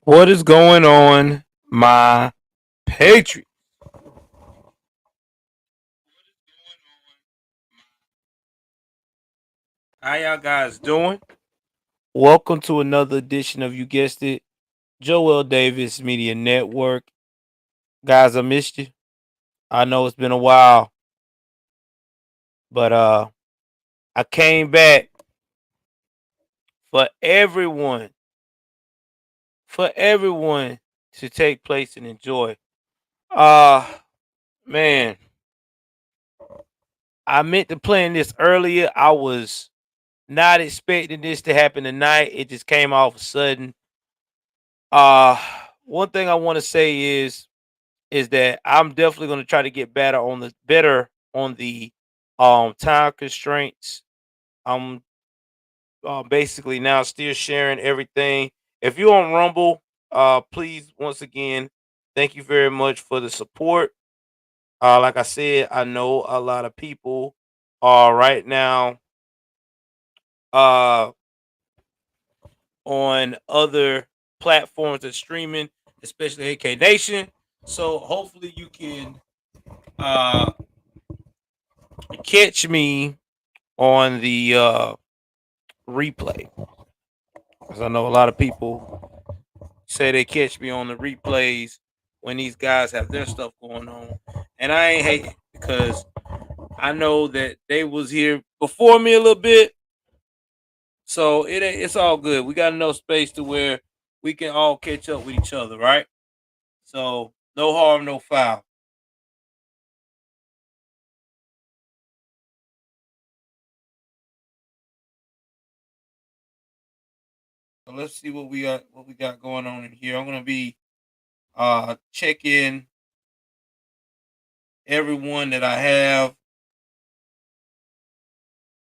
What is going on, my Patriots? How y'all guys doing? Welcome to another edition of, you guessed it, Joel Davis Media Network. Guys, I missed you. I know it's been a while, but I came back for everyone to take place and enjoy. Uh man, I meant to plan this earlier. I was not expecting this to happen tonight. It just came all of a sudden. Uh One thing I want to say is that I'm definitely going to try to get better on the time constraints. I'm basically now still sharing everything. If you're on Rumble, please once again, thank you very much for the support. Like I said, I know a lot of people are right now uh on other platforms of streaming, especially AK Nation. So hopefully you can uh catch me on the replay, because I know a lot of people say they catch me on the replays when these guys have their stuff going on, and I ain't hating because I know that they was here before me a little bit, so it's all good. We got enough space to where we can all catch up with each other, right? So no harm, no foul. So let's see what we got going on in here. I'm gonna be checking everyone that I have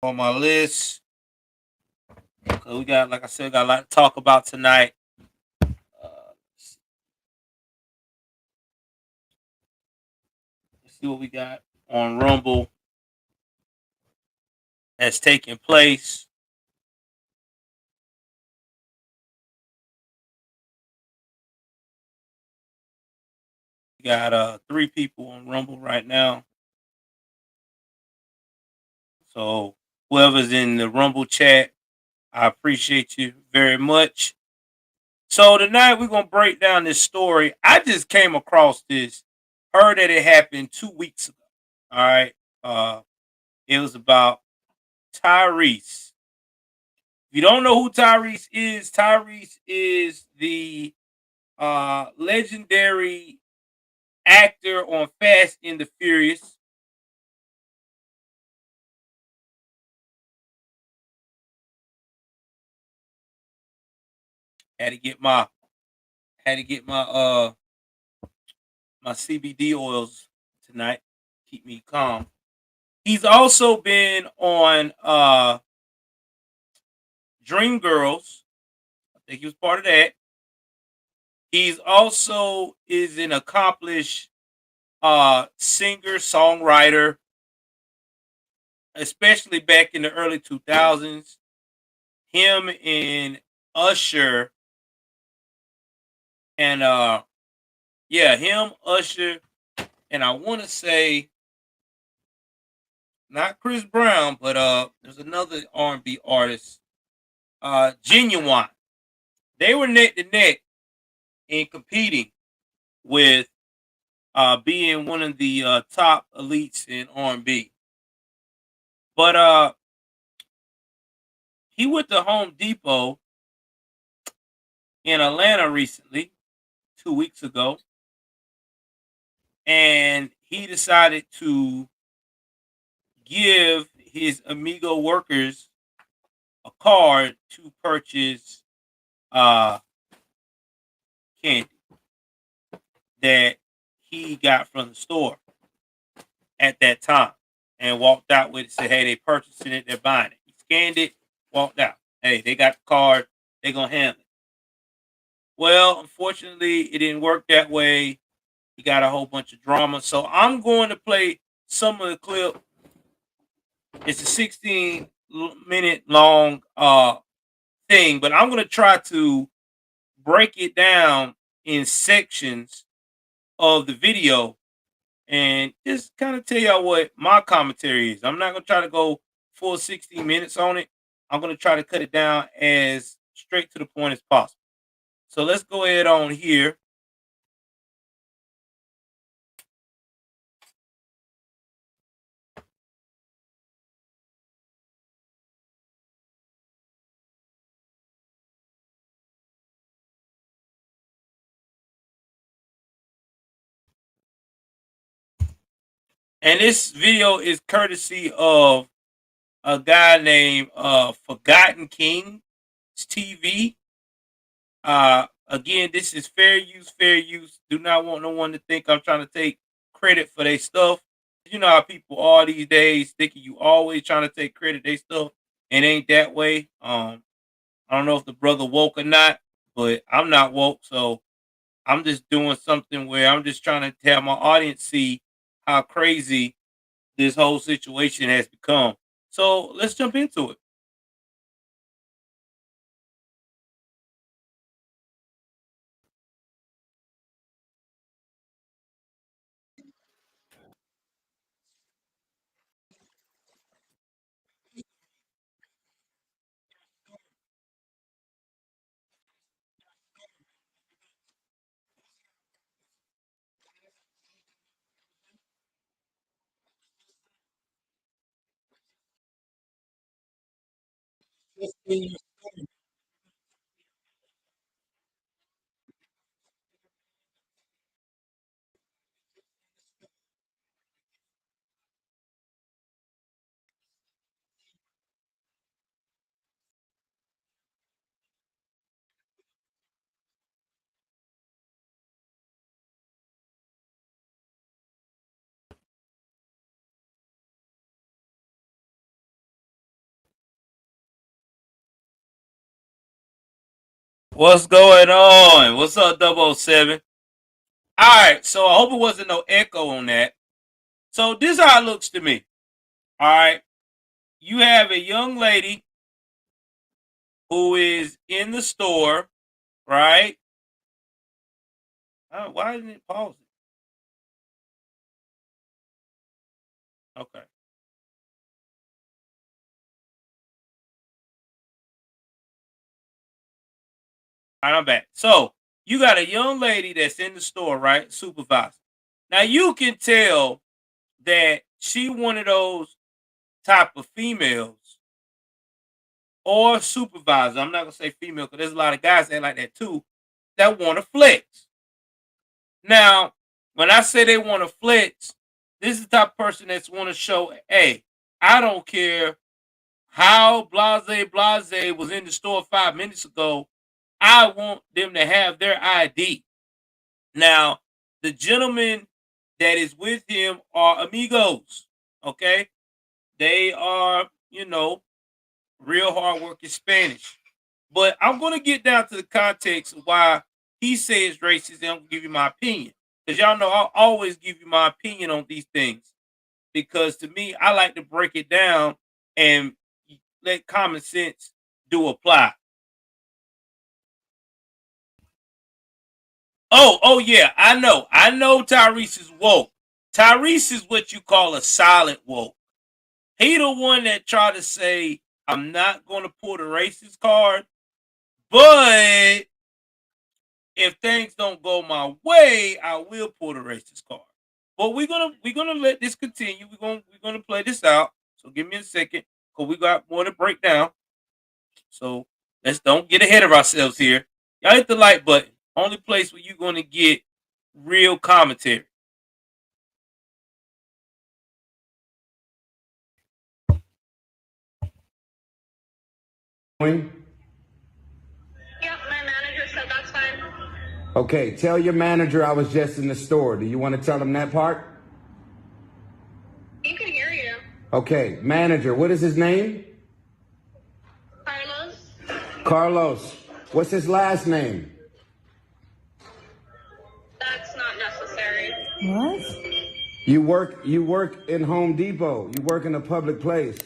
on my list. So we got, like I said, got a lot to talk about tonight. Let's see what we got on Rumble that's taking place. We got three people on Rumble right now. So whoever's in the Rumble chat, I appreciate you very much. So tonight we're gonna break down this story. I just came across this, heard that it happened 2 weeks ago. All right. Uh it was about Tyrese. If you don't know who Tyrese is the legendary actor on Fast and the Furious. Had to get my had to get my CBD oils tonight. Keep me calm. He's also been on Dreamgirls. I think he was part of that. He's also is an accomplished singer, songwriter, especially back in the early 2000s. Him and Usher and yeah, him, Usher, and I want to say not Chris Brown, but there's another R&B artist, Genuine. They were neck to neck in competing with being one of the top elites in R&B. But he went to Home Depot in Atlanta recently, 2 weeks ago, and he decided to give his amigo workers a card to purchase uh candy that he got from the store at that time, and walked out with it. Said, "Hey, they purchasing it. They're buying it." He scanned it, walked out. Hey, they got the card. They gonna handle it. Well, unfortunately, it didn't work that way. He got a whole bunch of drama. So I'm going to play some of the clip. It's a 16-minute long thing, but I'm going to try to break it down in sections of the video and just kind of tell y'all what my commentary is. I'm not gonna try to go full 16 minutes on it. I'm gonna try to cut it down as straight to the point as possible. So let's go ahead on here. And this video is courtesy of a guy named Forgotten King TV. Again, this is fair use, fair use. Do not want no one to think I'm trying to take credit for their stuff. You know how people are these days, thinking you always trying to take credit their stuff. It ain't that way. I don't know if the brother woke or not, but I'm not woke, so I'm just doing something where I'm just trying to have my audience see how crazy this whole situation has become. So let's jump into it. What's going on? What's up, 007? All right, so I hope it wasn't no echo on that. So this how it looks to me. All right, you have a young lady who is in the store, right? Why didn't it pause it? Okay. All right, I'm back. So you got a young lady that's in the store, right? Supervisor. Now you can tell that she one of those type of females or supervisor. I'm not gonna say female because there's a lot of guys that like that too that want to flex. Now, when I say they want to flex, this is the type of person that's want to show, hey, I don't care how blase was in the store 5 minutes ago. I want them to have their ID. Now, the gentleman that is with him are amigos. Okay. They are, real hardworking Spanish. But I'm going to get down to the context of why he says racist, and I'm going to give you my opinion. Because y'all know I'll always give you my opinion on these things. Because to me, I like to break it down and let common sense do apply. Oh yeah, I know. I know Tyrese is woke. Tyrese is what you call a solid woke. He the one that tried to say, I'm not going to pull the racist card, but if things don't go my way, I will pull the racist card. But we're gonna let this continue. We're gonna play this out. So give me a second, because we got more to break down. So let's don't get ahead of ourselves here. Y'all hit the like button. Only place where you're gonna get real commentary. Yep, my manager said that's fine. Okay, tell your manager I was just in the store. Do you want to tell him that part? He can hear you. Okay, manager, what is his name? Carlos. Carlos. What's his last name? That's not necessary. What? You work in Home Depot. You work in a public place.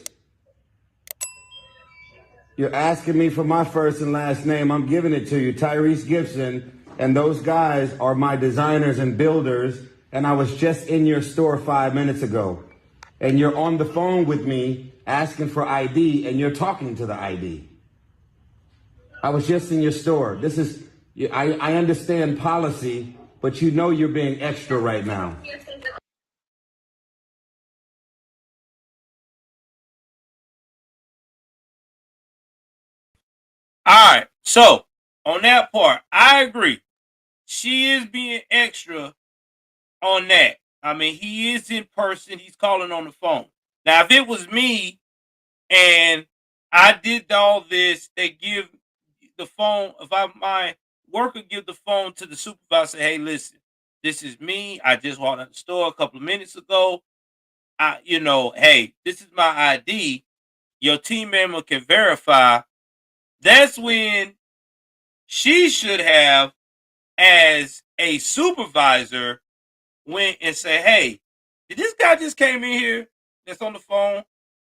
You're asking me for my first and last name. I'm giving it to you, Tyrese Gibson. And those guys are my designers and builders. And I was just in your store 5 minutes ago. And you're on the phone with me asking for ID, and you're talking to the ID. I was just in your store. I understand policy, but you know you're being extra right now. All right. So on that part, I agree. She is being extra on that. I mean, he is in person. He's calling on the phone. Now, if it was me and I did all this, they give the phone. If my worker give the phone to the supervisor, say, "Hey, listen, this is me. I just walked out the store a couple of minutes ago. Hey, this is my ID. Your team member can verify." That's when she should have, as a supervisor, went and say, "Hey, did this guy just came in here that's on the phone?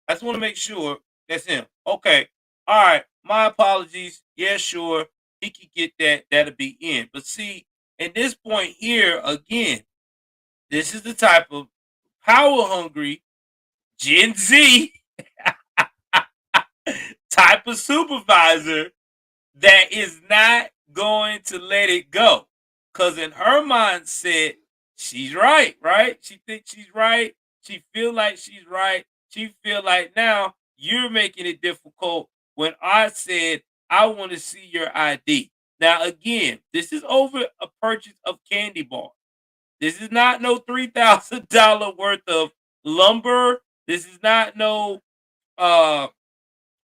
I just want to make sure that's him." Okay. All right. My apologies. Yeah, sure. He could get that. That'll be in. But see, at this point here, again, this is the type of power hungry Gen Z type of supervisor that is not going to let it go. Because in her mindset, she's right, right? She thinks she's right. She feel like she's right. She feel like now you're making it difficult when I said, I want to see your ID. Now, again, this is over a purchase of candy bar. This is not no $3,000 worth of lumber. This is not no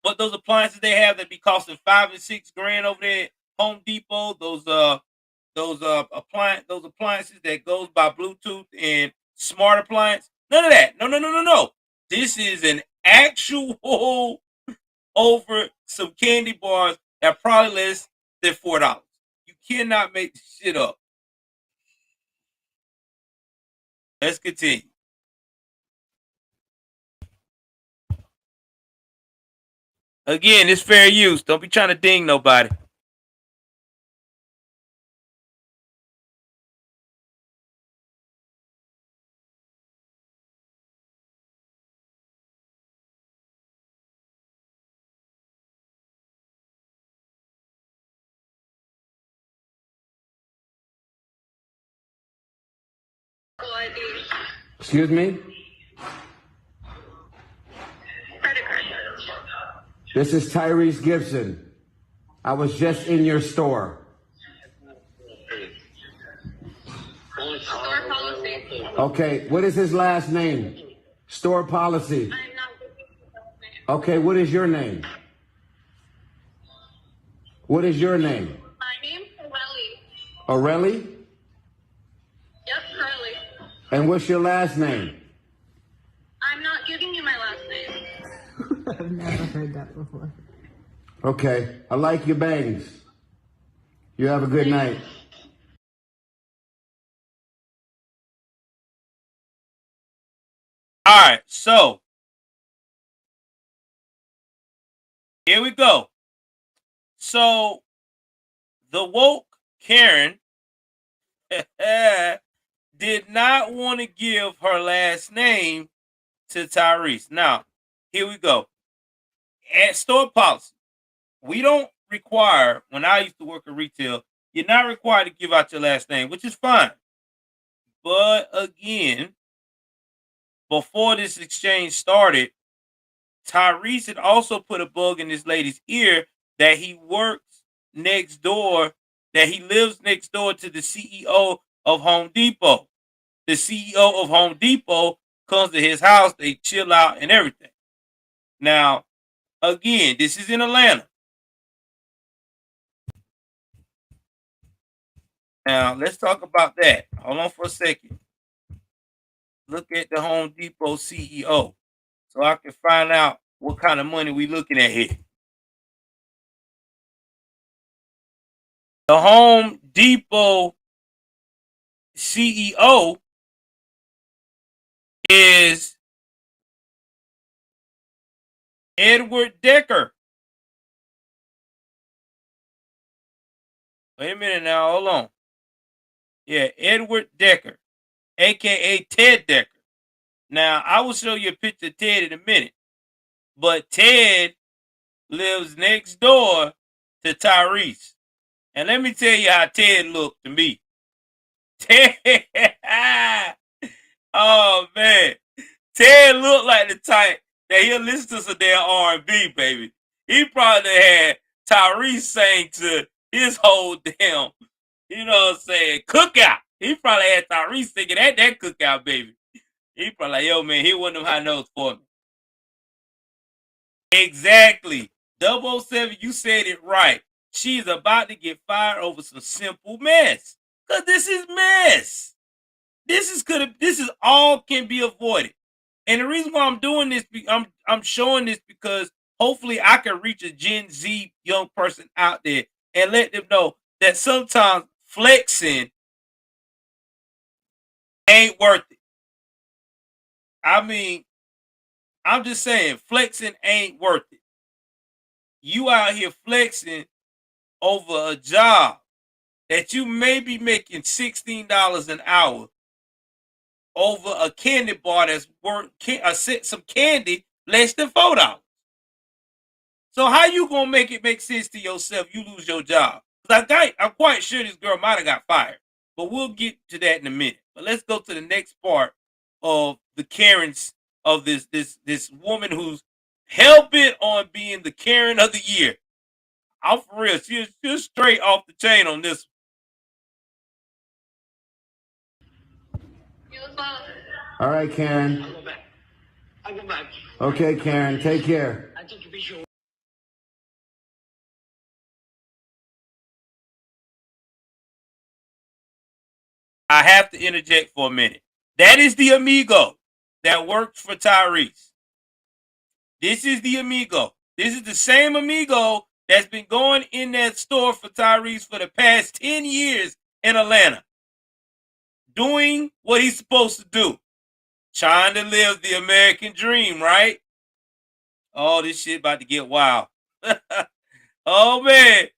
what those appliances they have that be costing 5 and 6 grand over there at Home Depot. Those appliances that goes by Bluetooth and smart appliance. None of that. No, no, no, no, no. This is an actual over some candy bars that probably less than $4. You cannot make this shit up. Let's continue. Again, it's fair use. Don't be trying to ding nobody. Excuse me? This is Tyrese Gibson. I was just in your store. Store policy. Okay, what is his last name? Store policy. I'm not giving you his last name. Okay, what is your name? What is your name? My name's Corelli. Aurelie? Yep, Corelli. And what's your last name? I'm not giving you my last name. I've never heard that before. Okay, I like your bangs. You have a good night. All right, so here we go. So the woke Karen did not want to give her last name to Tyrese. Now, here we go. At store policy, we don't require, when I used to work at retail, you're not required to give out your last name, which is fine. But again, before this exchange started, Tyrese had also put a bug in this lady's ear that he works next door, that he lives next door to the CEO of Home Depot. The CEO of Home Depot comes to his house, they chill out and everything. Now, again, this is in Atlanta. Now, let's talk about that. Hold on for a second. Look at the Home Depot CEO so I can find out what kind of money we looking at here. The Home Depot CEO is Edward Decker. Wait a minute now. Hold on. Yeah, Edward Decker, a.k.a. Ted Decker. Now, I will show you a picture of Ted in a minute. But Ted lives next door to Tyrese. And let me tell you how Ted looked to me. Ted, oh man, Ted looked like the type that he'll listen to some damn R&B, baby. He probably had Tyrese sing to his whole damn, you know what I'm saying, cookout. He probably had Tyrese singing at that cookout, baby. He probably like, yo man, hit one of them high notes for me. Exactly. 007, you said it right. She's about to get fired over some simple mess. Cause this is mess. This is all can be avoided. And the reason why I'm doing this, I'm showing this because hopefully I can reach a Gen Z young person out there and let them know that sometimes flexing ain't worth it. I mean, I'm just saying flexing ain't worth it. You out here flexing over a job that you may be making $16 an hour over a candy bar that's worth some candy less than $4. So how you gonna make it make sense to yourself? You lose your job. I'm quite sure this girl might have got fired, but we'll get to that in a minute. But let's go to the next part of the Karens of this woman who's hell bent on being the Karen of the year. I'm for real. She's straight off the chain on this. All right, Karen. I'll go back. Okay, Karen. Take care. I think you be sure. I have to interject for a minute. That is the amigo that works for Tyrese. This is the amigo. This is the same amigo that's been going in that store for Tyrese for the past 10 years in Atlanta. Doing what he's supposed to do. Trying to live the American dream, right? Oh, this shit about to get wild. Oh, man.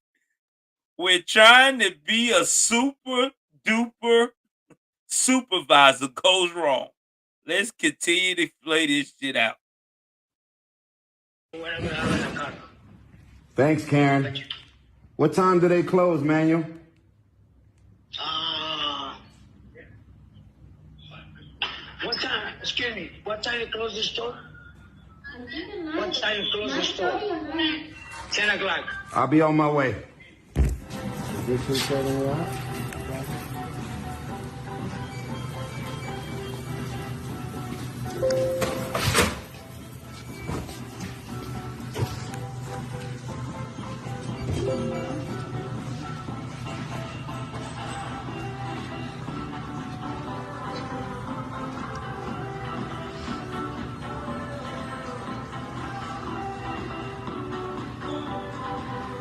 We're trying to be a super duper supervisor goes wrong. Let's continue to play this shit out. Thanks, Karen. What time do they close, Manuel? What time? Excuse me. What time you close the store? What time you close the store? 10 o'clock. I'll be on my way.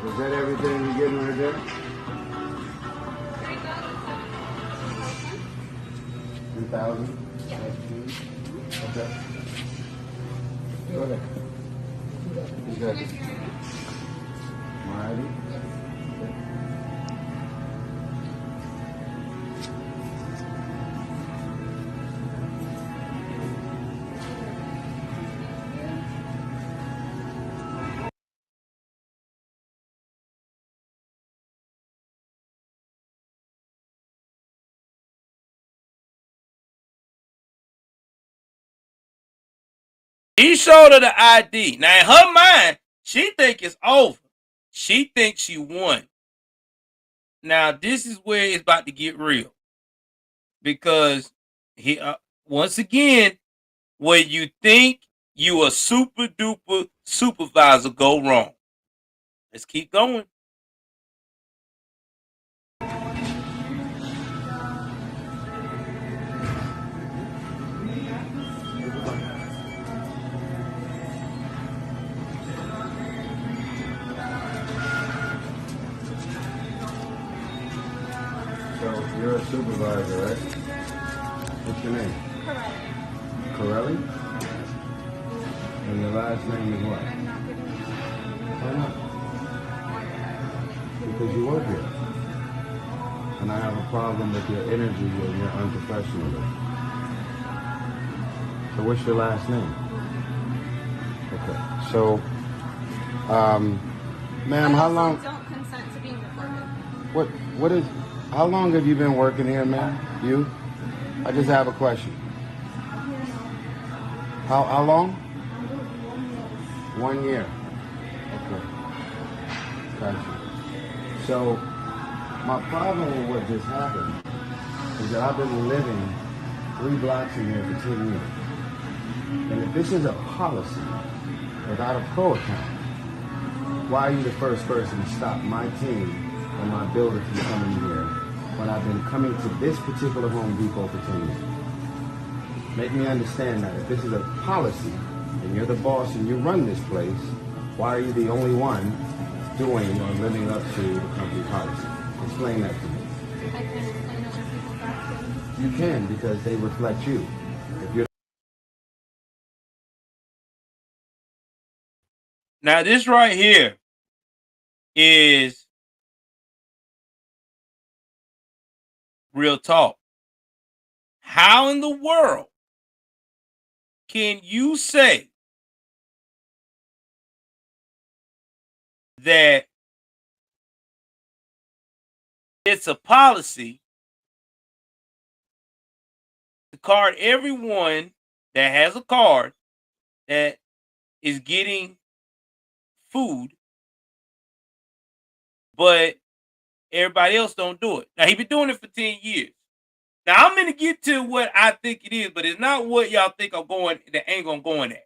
Is that everything you're getting right there? 3,000? Okay. Go ahead. Exactly. Alrighty. He showed her the ID. Now, in her mind, she think it's over. She thinks she won. Now, this is where it's about to get real. Because he, once again, when you think you a super duper supervisor, go wrong. Let's keep going. So you're a supervisor, right? What's your name? Corelli. And your last name is what? Why not? Because you work here. and I have a problem with your energy and your unprofessionalism. So what's your last name? Okay. So, ma'am, how long? Don't consent to being recorded. What is? How long have you been working here, ma'am? You? I just have a question. How long? 1 year. Okay. Gotcha. So, my problem with what just happened is that I've been living 3 blocks in here for 10 years. And if this is a policy without a pro account, why are you the first person to stop my team and my builder from coming here when I've been coming to this particular Home Depot for 10 years? Make me understand that. If this is a policy and you're the boss and you run this place, why are you the only one doing or living up to the company policy? Explain that to me. I can explain other people's actions. You can, because they reflect you. If you're Now, this right here is real talk. How in the world can you say that it's a policy to card everyone that has a card that is getting food, but everybody else don't do it? Now, he's been doing it for 10 years. Now, I'm going to get to what I think it is, but it's not what y'all think I'm going, the angle I'm going at.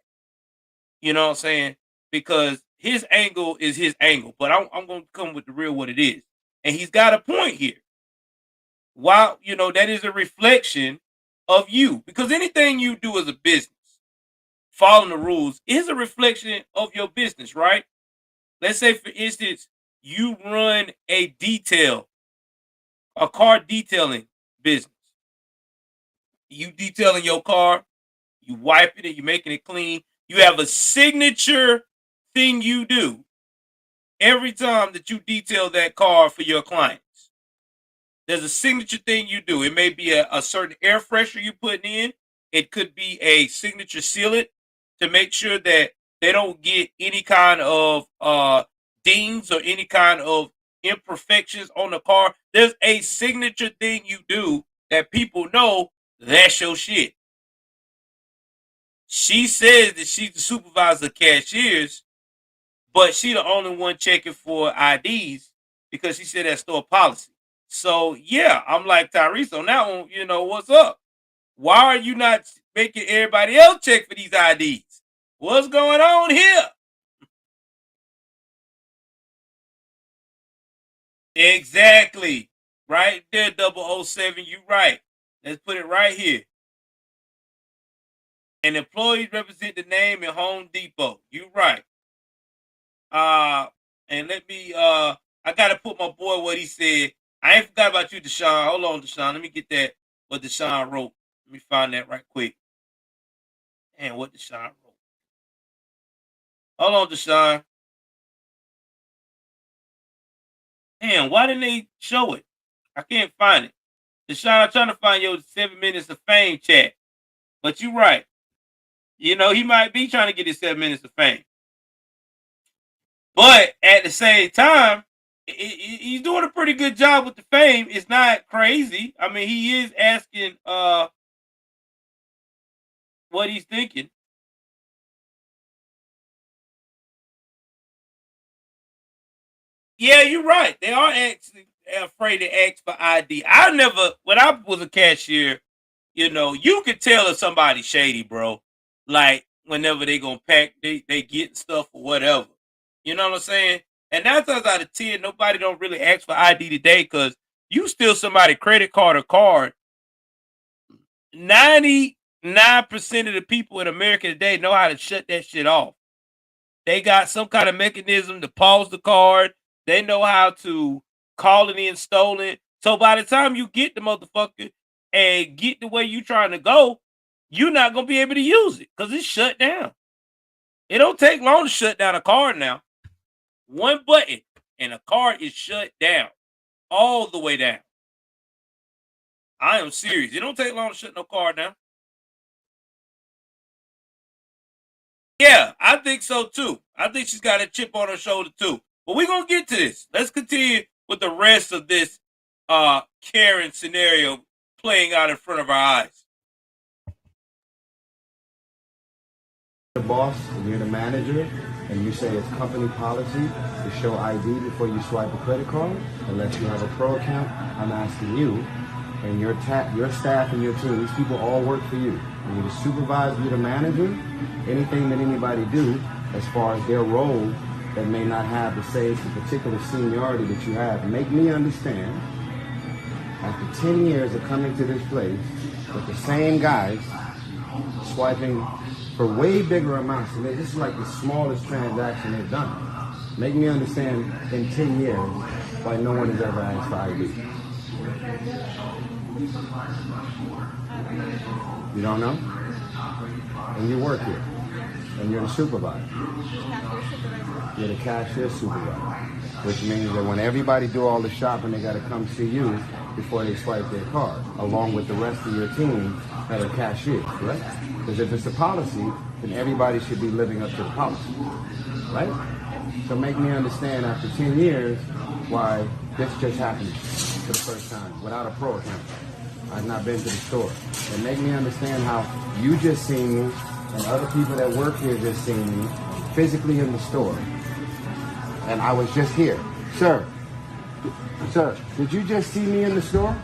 You know what I'm saying? Because his angle is his angle, but I'm going to come with the real what it is. And he's got a point here. Why, that is a reflection of you. Because anything you do as a business, following the rules, is a reflection of your business, right? Let's say, for instance, you run a car detailing business. You detailing your car, you wiping it, you making it clean. You have a signature thing you do every time that you detail that car for your clients. There's a signature thing you do. It may be a certain air freshener you put in. It could be a signature sealant to make sure that they don't get any kind of dings or any kind of imperfections on the car. There's a signature thing you do that people know that's your shit. She says that she's the supervisor of cashiers, but she the only one checking for IDs because she said that's store policy. So yeah, I'm like, Tyrese, on that one, what's up? Why are you not making everybody else check for these IDs? What's going on here? Exactly. Right there, 007, you right. Let's put it right here. And employees represent the name in Home Depot. You right. And let me I gotta put my boy what he said. I ain't forgot about you, Deshaun. Hold on, Deshaun. Let me get that what Deshaun wrote. Let me find that right quick. And what Deshaun wrote. Hold on, Deshaun. Damn, why didn't they show it? I can't find it. Deshaun, I'm trying to find your 7 minutes of fame chat. But you're right. He might be trying to get his 7 minutes of fame. But at the same time, he's doing a pretty good job with the fame. It's not crazy. I mean, he is asking what he's thinking. Yeah, you're right. They are actually afraid to ask for ID. When I was a cashier, you could tell if somebody's shady, bro. Like, whenever they gonna pack, they get stuff or whatever. You know what I'm saying? And 9 times out of 10, nobody don't really ask for ID today because you steal somebody's credit card or card. 99% of the people in America today know how to shut that shit off. They got some kind of mechanism to pause the card. They know how to call it in stolen. So by the time you get the motherfucker and get the way you trying to go, you're not going to be able to use it because it's shut down. It don't take long to shut down a card now. One button and a card is shut down all the way down. I am serious. It don't take long to shut no car down. Yeah, I think so too. I think she's got a chip on her shoulder too. But we're gonna get to this. Let's continue with the rest of this Karen scenario playing out in front of our eyes. The boss and you're the manager, and you say it's company policy to show ID before you swipe a credit card, unless you have a pro account. I'm asking you and your staff and your team, these people all work for you. And you're the supervisor, you're the manager. Anything that anybody do as far as their role that may not have the same particular seniority that you have, make me understand, after 10 years of coming to this place, with the same guys swiping for way bigger amounts, and this is like the smallest transaction they've done. Make me understand in 10 years why no one has ever asked for ID. You don't know? And you work here. And you're the supervisor. You're the cashier supervisor. Which means that when everybody do all the shopping, they got to come see you before they swipe their card, along with the rest of your team that are cashiers, right? Because if it's a policy, then everybody should be living up to the policy, right? So make me understand after 10 years why this just happened for the first time without a pro account. I've not been to the store. And make me understand how you just seen me and other people that work here just seen me physically in the store. And I was just here. Sir, did you just see me in the store?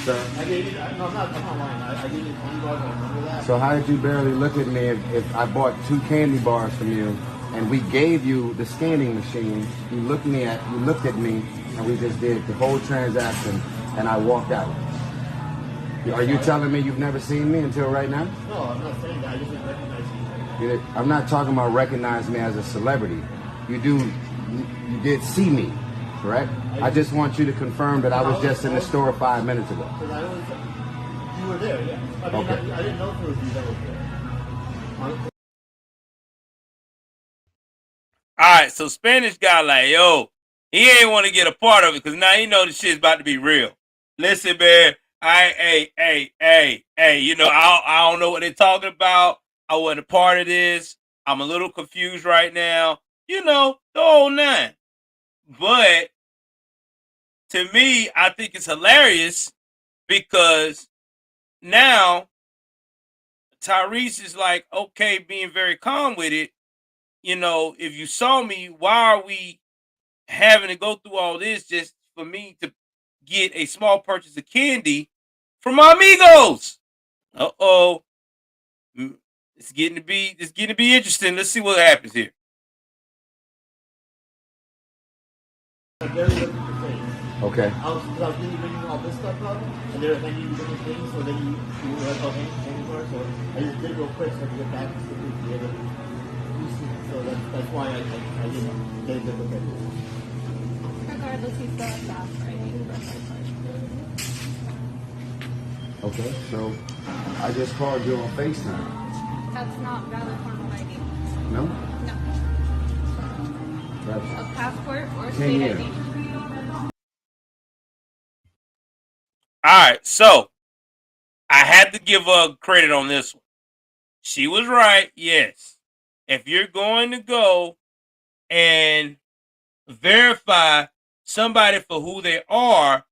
Sir? I'm not lying. I gave you $20. I remember that. So how did you barely look at me if I bought 2 candy bars from you and we gave you the scanning machine? You looked at me, and we just did the whole transaction, and I walked out. Are you telling me you've never seen me until right now? No, I'm not saying that. I just didn't recognize you. I'm not talking about recognizing me as a celebrity. You did see me, correct? I just want you to confirm that I was just in the store 5 minutes ago. You were there, yeah. I mean, okay. I didn't know if it was you that was there. All right, so Spanish guy like, yo, he ain't want to get a part of it because now he know the shit's about to be real. Listen, man, hey, you know, I don't know what they're talking about. I wasn't a part of this. I'm a little confused right now. You know, the whole 9. But to me, I think it's hilarious because now Tyrese is like, okay, being very calm with it. You know, if you saw me, why are we having to go through all this just for me to get a small purchase of candy from my amigos? Uh-oh. It's getting to be interesting. Let's see what happens here. Okay. I was really bringing all this stuff up, and they were handing you different things, so then you were like, oh, hand card, so I just did it real quick so I could get back to the other. So that's why I didn't get it okay. Regardless, he's still at that, right? Okay, so I just called you on FaceTime. That's not valid formal ID. No? No. That's A passport or 10 state years. ID. All right, so I had to give her credit on this one. She was right, yes. If you're going to go and verify somebody for who they are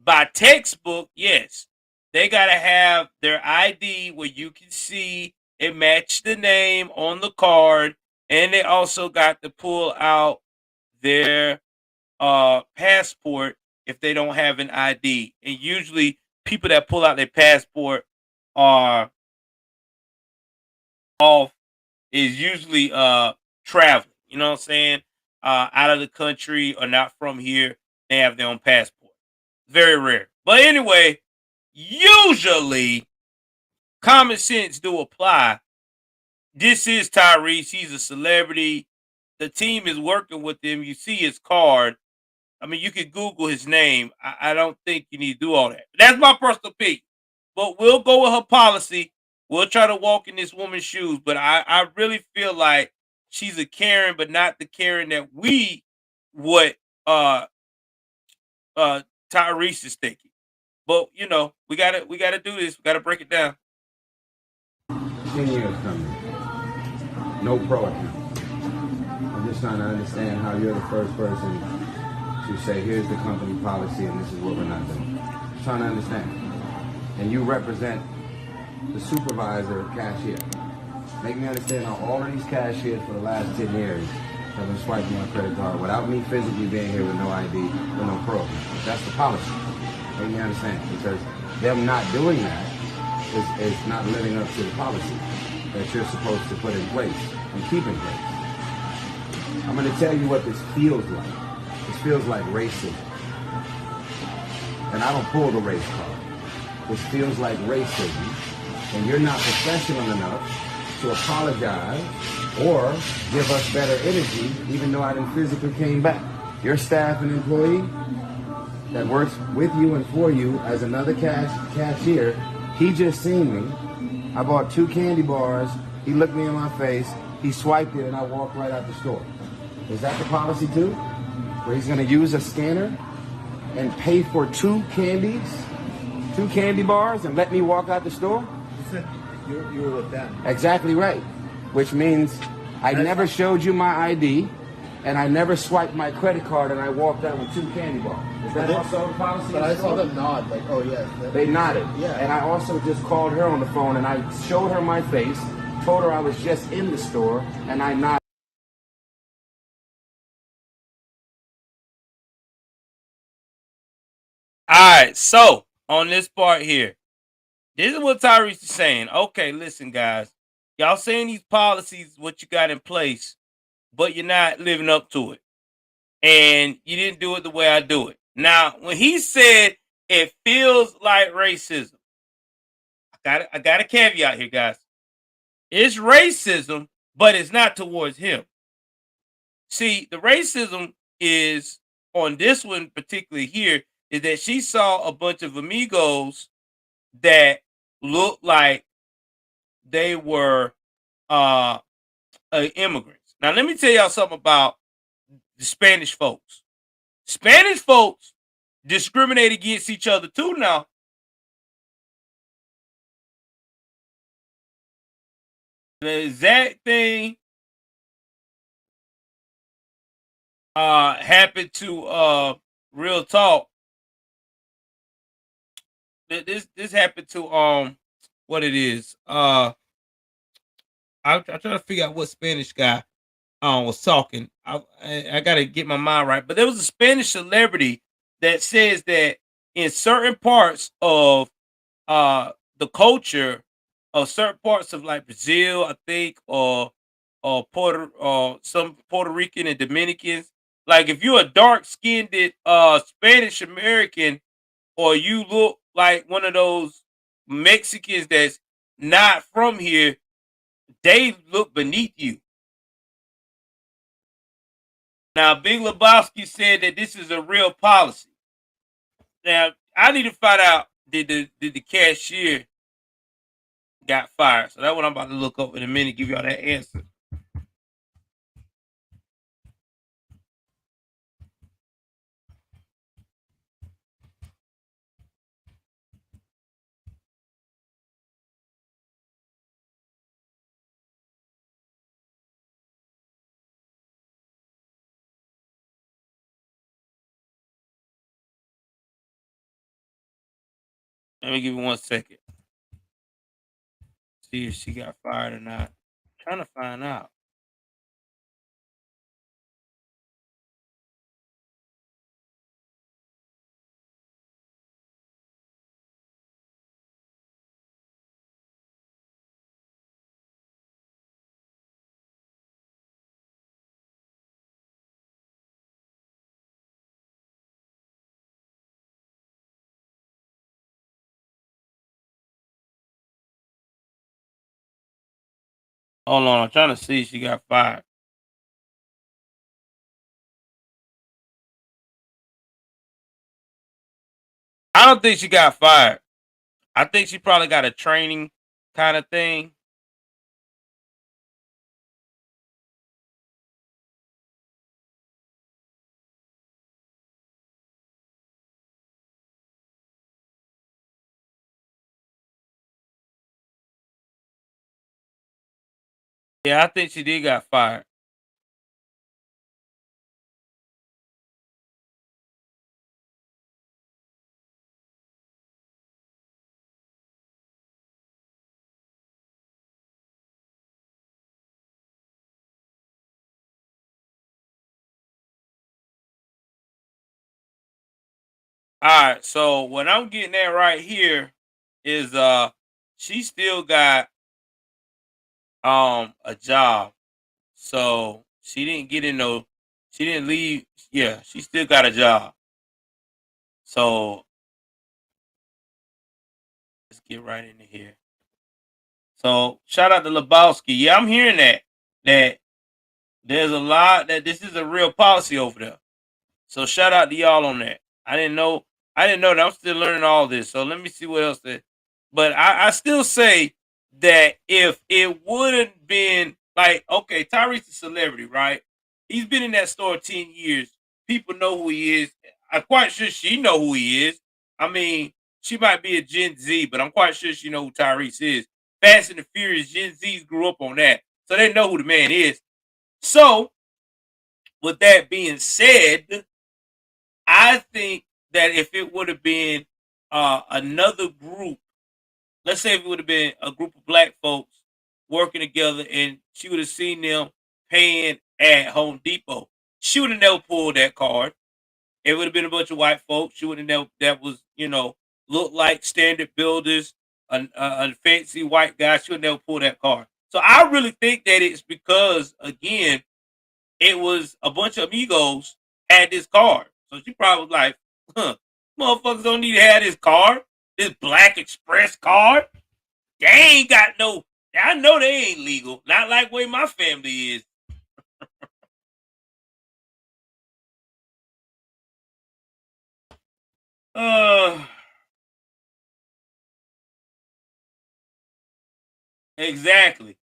by textbook, yes. They got to have their ID where you can see it match the name on the card, and they also got to pull out their passport if they don't have an ID. And usually people that pull out their passport are usually traveling, you know what I'm saying? Out of the country or not from here. They have their own passport. Very rare. But anyway, usually common sense do apply. This is Tyrese. He's a celebrity. The team is working with him. You see his card. I mean, you could Google his name. I don't think you need to do all that. That's my personal opinion. But we'll go with her policy. We'll try to walk in this woman's shoes. But I really feel like she's a Karen, but not the Karen that we would Tyrese is thinking. But you know, we gotta do this. We gotta break it down. 10 years coming. No pro account. I'm just trying to understand how you're the first person to say, here's the company policy and this is what we're not doing. I'm trying to understand. And you represent the supervisor cashier. Make me understand how all of these cashiers for the last 10 years have been swiping my credit card without me physically being here with no ID, with no pro. That's the policy. Make me understand. Because them not doing that is not living up to the policy that you're supposed to put in place and keep in place. I'm going to tell you what this feels like. This feels like racism. And I don't pull the race card. This feels like racism. And you're not professional enough to apologize or give us better energy, even though I didn't physically came back. Your staff and employee that works with you and for you as another cashier, he just seen me. I bought 2 candy bars. He looked me in my face. He swiped it, and I walked right out the store. Is that the policy too? Where he's going to use a scanner and pay for 2 candy bars, and let me walk out the store? You were with them. Exactly right. Which means I never showed you my ID, and I never swiped my credit card, and I walked out with 2 candy bars. Is that also the policy? But I saw them nod, like, oh yes. They nodded. Yeah. And I also just called her on the phone, and I showed her my face, told her I was just in the store, and I nodded. All right, so on this part here, this is what Tyrese is saying. Okay, listen, guys, y'all saying these policies, what you got in place, but you're not living up to it, and you didn't do it the way I do it. Now, when he said it feels like racism, I got a caveat here, guys. It's racism, but it's not towards him. See, the racism is on this one particularly here is that she saw a bunch of amigos that looked like they were immigrants. Now, let me tell y'all something about the Spanish folks. Spanish folks discriminate against each other too now. The exact thing happened to Real Talk. This happened to what it is. I'm trying to figure out what Spanish guy was talking. I gotta get my mind right. But there was a Spanish celebrity that says that in certain parts of the culture of certain parts of like Brazil, I think, or some Puerto Rican and Dominicans, like if you're a dark skinned Spanish American, or you look like one of those Mexicans that's not from here, they look beneath you. Now, Big Lebowski said that this is a real policy. Now, I need to find out did the cashier got fired? So that's what I'm about to look up in a minute. Give y'all that answer. Let me give you 1 second. See if she got fired or not. I'm trying to find out. Hold on, I'm trying to see if she got fired. I don't think she got fired. I think she probably got a training kind of thing. Yeah, I think she did got fired. All right, so what I'm getting at right here is she still got a job. So she didn't get in no she didn't leave. Yeah, she still got a job. So let's get right into here. So shout out to Lebowski. Yeah, I'm hearing that there's a lot that this is a real policy over there. So shout out to y'all on that. I didn't know. I didn't know that. I'm still learning all this. So let me see what else that. But I still say that if it wouldn't been like, okay, Tyrese is a celebrity, right? He's been in that store 10 years. People know who he is. I'm quite sure she know who he is. I mean, she might be a Gen Z, but I'm quite sure she know who Tyrese is. Fast and the Furious, Gen Zs grew up on that, so they know who the man is. So, with that being said, I think that if it would have been another group, let's say if it would have been a group of black folks working together and she would have seen them paying at Home Depot, she would have never pulled that card. It would have been a bunch of white folks. She would have never, that was, looked like standard builders, a fancy white guy. She would never pull that card. So I really think that it's because, again, it was a bunch of amigos had this card. So she probably was like, huh, motherfuckers don't need to have this card, this Black Express card. They ain't got no, I know they ain't legal. Not like way my family is. Uh, exactly.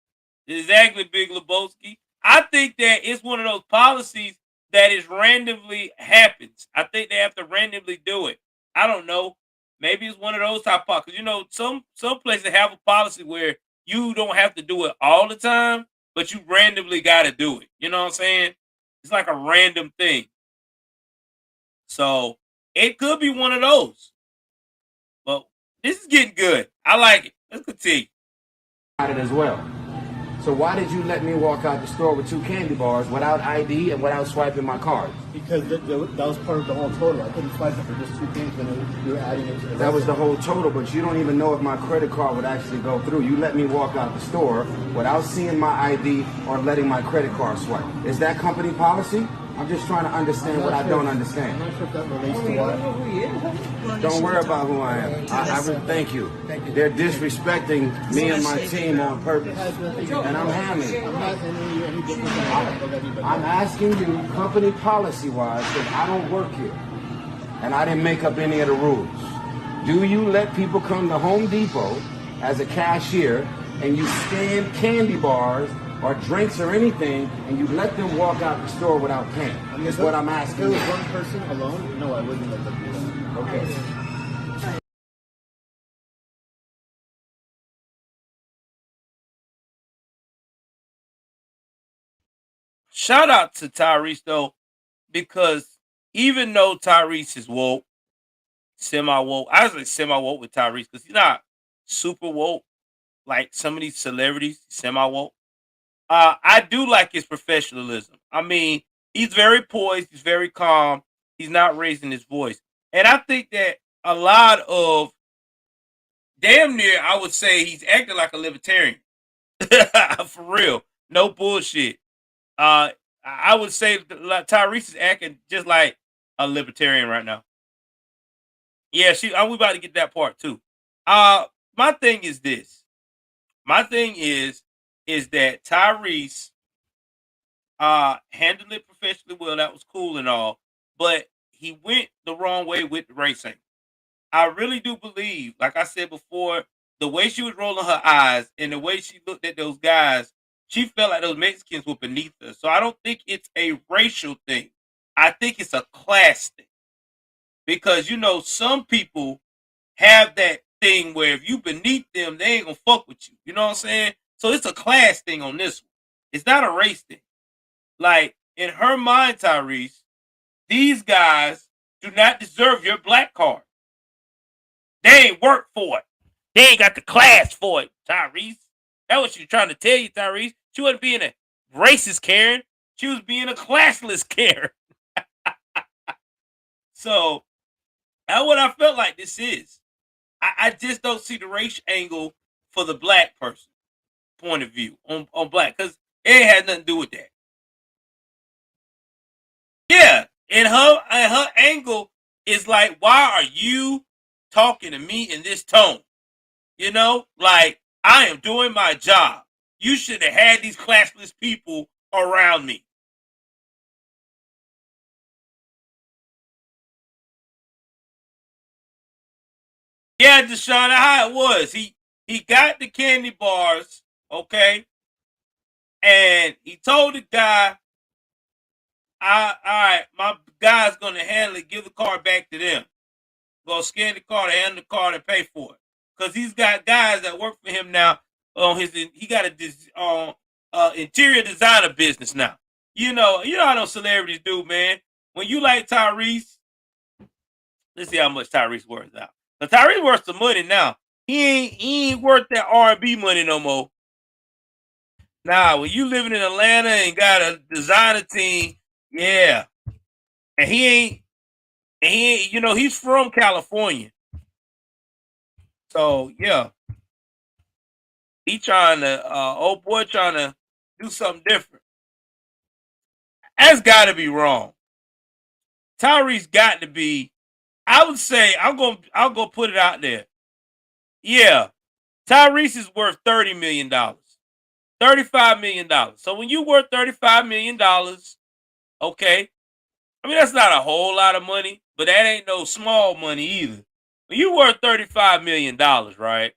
Exactly, Big Lebowski. I think that it's one of those policies that is randomly happens. I think they have to randomly do it. I don't know. Maybe it's one of those type of because some places have a policy where you don't have to do it all the time, but you randomly got to do it. You know what I'm saying? It's like a random thing. So it could be one of those. But this is getting good. I like it. Let's continue. It as well. So why did you let me walk out the store with 2 candy bars without ID and without swiping my card? Because that was part of the whole total. I couldn't swipe it for just 2 things when you were adding it to the That was the whole total, but you don't even know if my credit card would actually go through. You let me walk out the store without seeing my ID or letting my credit card swipe. Is that company policy? I'm just trying to understand what I don't understand. I'm not sure if that relates to what. Don't worry about who I am. I really thank you. They're disrespecting me and my team on purpose. And I'm hamming. I'm not sending you any different than I told everybody. I'm asking you, company policy-wise, because I don't work here. And I didn't make up any of the rules. Do you let people come to Home Depot as a cashier and you scan candy bars or drinks or anything, and you let them walk out the store without paying? That's what I'm asking. If it was one person alone, no, I wouldn't let them do that. Okay. Shout out to Tyrese though, because even though Tyrese is woke, semi woke, I was like semi woke with Tyrese because he's not super woke like some of these celebrities, semi woke. I do like his professionalism. I mean, he's very poised, he's very calm, he's not raising his voice. And I think that a lot of damn near, I would say he's acting like a libertarian. For real. No bullshit. I would say Tyrese is acting just like a libertarian right now. Yeah, we about to get that part too. Uh, my thing is this. My thing is that Tyrese handled it professionally well. That was cool and all, but he went the wrong way with the racing. I really do believe, like I said before, the way she was rolling her eyes and the way she looked at those guys, she felt like those Mexicans were beneath her. So I don't think it's a racial thing. I think it's a class thing. Because some people have that thing where if you beneath them, they ain't gonna fuck with you. You know what I'm saying? So it's a class thing on this one. It's not a race thing. Like, in her mind, Tyrese, these guys do not deserve your black card. They ain't worked for it. They ain't got the class for it, Tyrese. That's what she was trying to tell you, Tyrese. She wasn't being a racist Karen. She was being a classless Karen. So, that's what I felt like this is. I just don't see the race angle for the black person point of view on black, because it ain't had nothing to do with that. Yeah, and her angle is like, why are you talking to me in this tone? You know, like, I am doing my job. You should have had these classless people around me. Yeah, Deshaun, how it was. He got the candy bars, okay, and he told the guy, all right, my guy's gonna handle it. Give the card back to them. Go scan the card, hand the card, and pay for it. Because he's got guys that work for him now. He got a interior designer business now. You know how those celebrities do, man. When you like Tyrese, let's see how much Tyrese worth out. Now Tyrese worth some money now. He ain't worth that R&B money no more. Nah, when you living in Atlanta and got a designer team, yeah, and he ain't. You know, he's from California. So, yeah. He trying to, old boy trying to do something different. That's got to be wrong. Tyrese got to be, I would say, I'll go put it out there. Yeah. Tyrese is worth $30 million. $35 million. So when you worth $35 million, okay, I mean, that's not a whole lot of money, but that ain't no small money either. When you worth $35 million, right,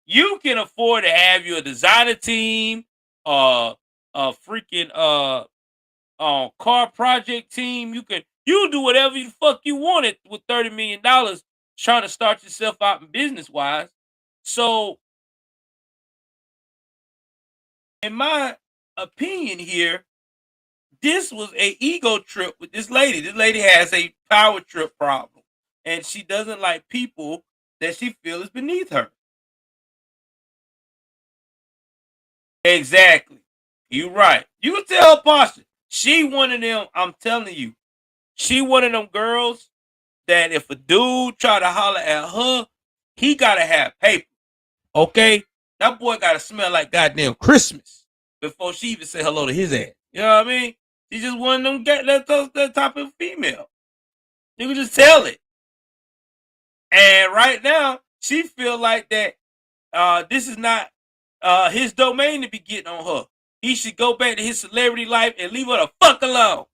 you can afford to have you a designer team, a freaking car project team. You do whatever the fuck you wanted with $30 million trying to start yourself out in business-wise. So, in my opinion here, this was an ego trip with this lady. This lady has a power trip problem, and she doesn't like people that she feels is beneath her. Exactly. You're right. You can tell Pasha. She one of them, I'm telling you, she one of them girls that if a dude try to holler at her, he got to have paper. Okay? That boy got to smell like goddamn Christmas before she even say hello to his ass. You know what I mean? She just one of them that type of female. You can just tell it. And right now, she feel like that this is not his domain to be getting on her. He should go back to his celebrity life and leave her the fuck alone.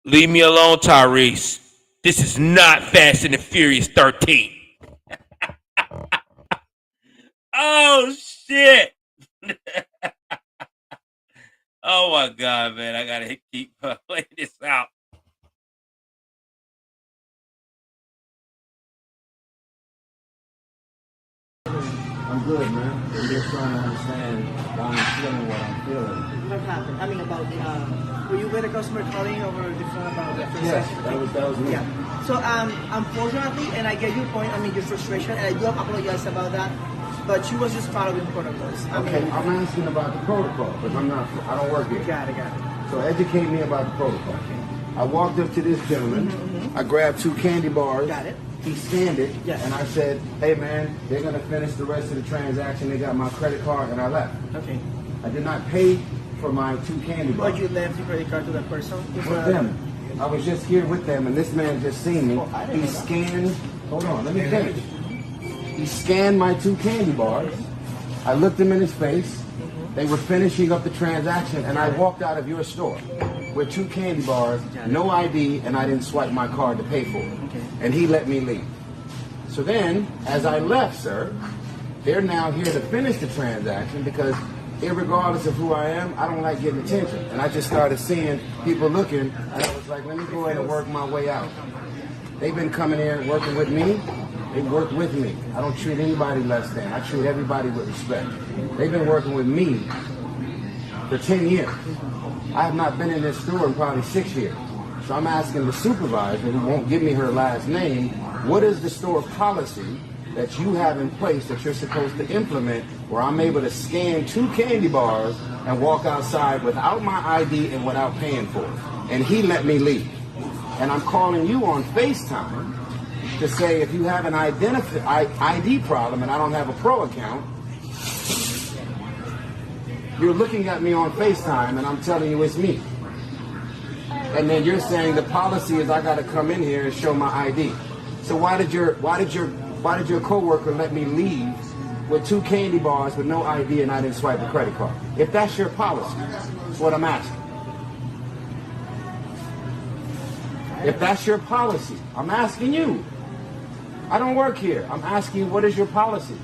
Leave me alone, Tyrese. This is not Fast and the Furious 13. Oh, shit. Oh my God, man! I gotta keep playing this out. I'm good, man. I'm just trying to understand why I'm feeling what I'm feeling. What happened? I mean, about were you with a customer calling over the phone about the transaction? Yes, that was me. Yeah. So, unfortunately, and I get your point. I mean, your frustration, and I do apologize about that. But she was just following protocols. Okay, I'm asking about the protocol because I don't work here. Got it. So educate me about the protocol. Okay. I walked up to this gentleman. I grabbed 2 candy bars. Got it. He scanned it, yes. And I said, "Hey man, they're gonna finish the rest of the transaction. They got my credit card," and I left. Okay. I did not pay for my 2 candy bars. But you left the credit card to that person? With them. I was just here with them, and this man just seen me. He scanned. Hold on, let me finish. He scanned my 2 candy bars. I looked him in his face. They were finishing up the transaction, and I walked out of your store with 2 candy bars, no ID, and I didn't swipe my card to pay for it. And he let me leave. So then, as I left, sir, they're now here to finish the transaction because irregardless of who I am, I don't like getting attention. And I just started seeing people looking, and I was like, let me go ahead and work my way out. They've been coming in working with me. They work with me. I don't treat anybody less than. I treat everybody with respect. They've been working with me for 10 years. I have not been in this store in probably 6 years. So I'm asking the supervisor, who won't give me her last name, what is the store policy that you have in place that you're supposed to implement where I'm able to scan 2 candy bars and walk outside without my ID and without paying for it? And he let me leave. And I'm calling you on FaceTime to say if you have an ID problem and I don't have a pro account, you're looking at me on FaceTime and I'm telling you it's me. And then you're saying the policy is I got to come in here and show my ID. So why did your coworker let me leave with 2 candy bars with no ID and I didn't swipe a credit card? If that's your policy, that's what I'm asking. If that's your policy, I'm asking you. I don't work here. I'm asking you, what is your policy?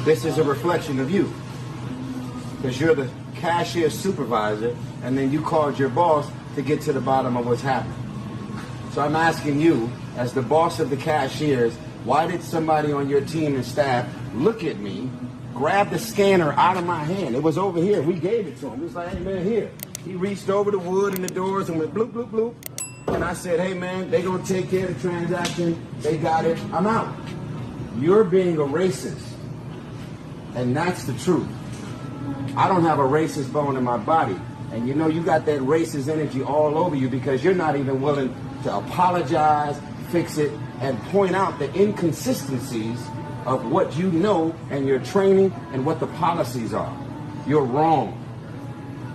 This is a reflection of you. Because you're the cashier supervisor, and then you called your boss to get to the bottom of what's happening. So I'm asking you, as the boss of the cashiers, why did somebody on your team and staff look at me, grab the scanner out of my hand? It was over here. We gave it to him. It was like, hey, man, here. He reached over the wood and the doors and went bloop, bloop, bloop. And I said, hey, man, they going to take care of the transaction. They got it. I'm out. You're being a racist. And that's the truth. I don't have a racist bone in my body. And you know you got that racist energy all over you because you're not even willing to apologize, fix it, and point out the inconsistencies of what you know and your training and what the policies are. You're wrong.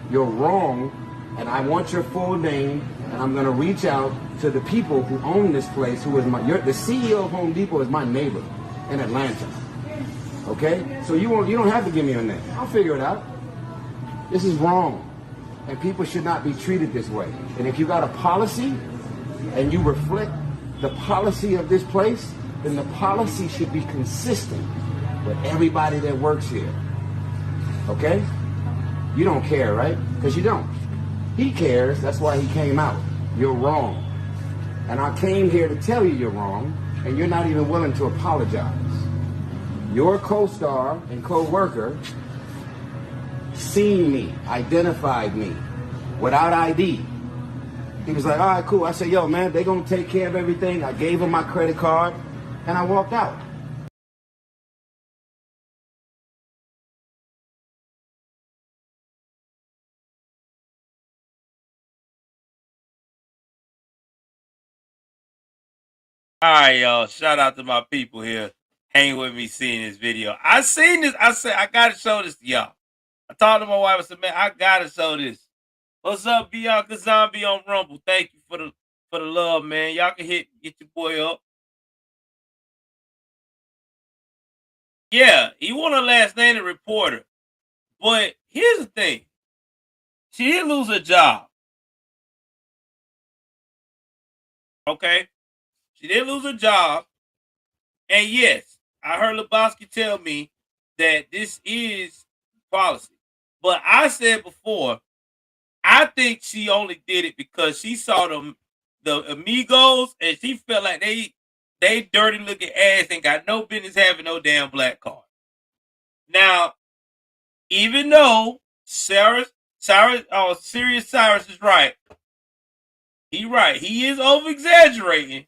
You're wrong, and I want your full name, and I'm going to reach out to the people who own this place, who is the CEO of Home Depot is my neighbor in Atlanta. Okay? So you don't have to give me your name. I'll figure it out. This is wrong. And people should not be treated this way. And if you got a policy and you reflect the policy of this place, then the policy should be consistent with everybody that works here. Okay? You don't care, right? Because you don't. He cares. That's why he came out. You're wrong. And I came here to tell you you're wrong, and you're not even willing to apologize. Your co-star and co-worker seen me, identified me without ID. He was like, all right, cool. I said, yo, man, they going to take care of everything. I gave him my credit card, and I walked out. All right, y'all. Shout out to my people here. Hang with me seeing this video. I seen this. I said, I got to show this to y'all. I talked to my wife. I said, man, I got to show this. What's up, Bianca Zombie on Rumble? Thank you for the love, man. Y'all can get your boy up. Yeah, he won a last name, a reporter. But here's the thing. She didn't lose her job. Okay? She didn't lose her job. And yes, I heard Lebowski tell me that this is policy. But I said before, I think she only did it because she saw the amigos and she felt like they dirty looking ass ain't got no business having no damn black card. Now, even though Serious Cyrus is right. He is over exaggerating.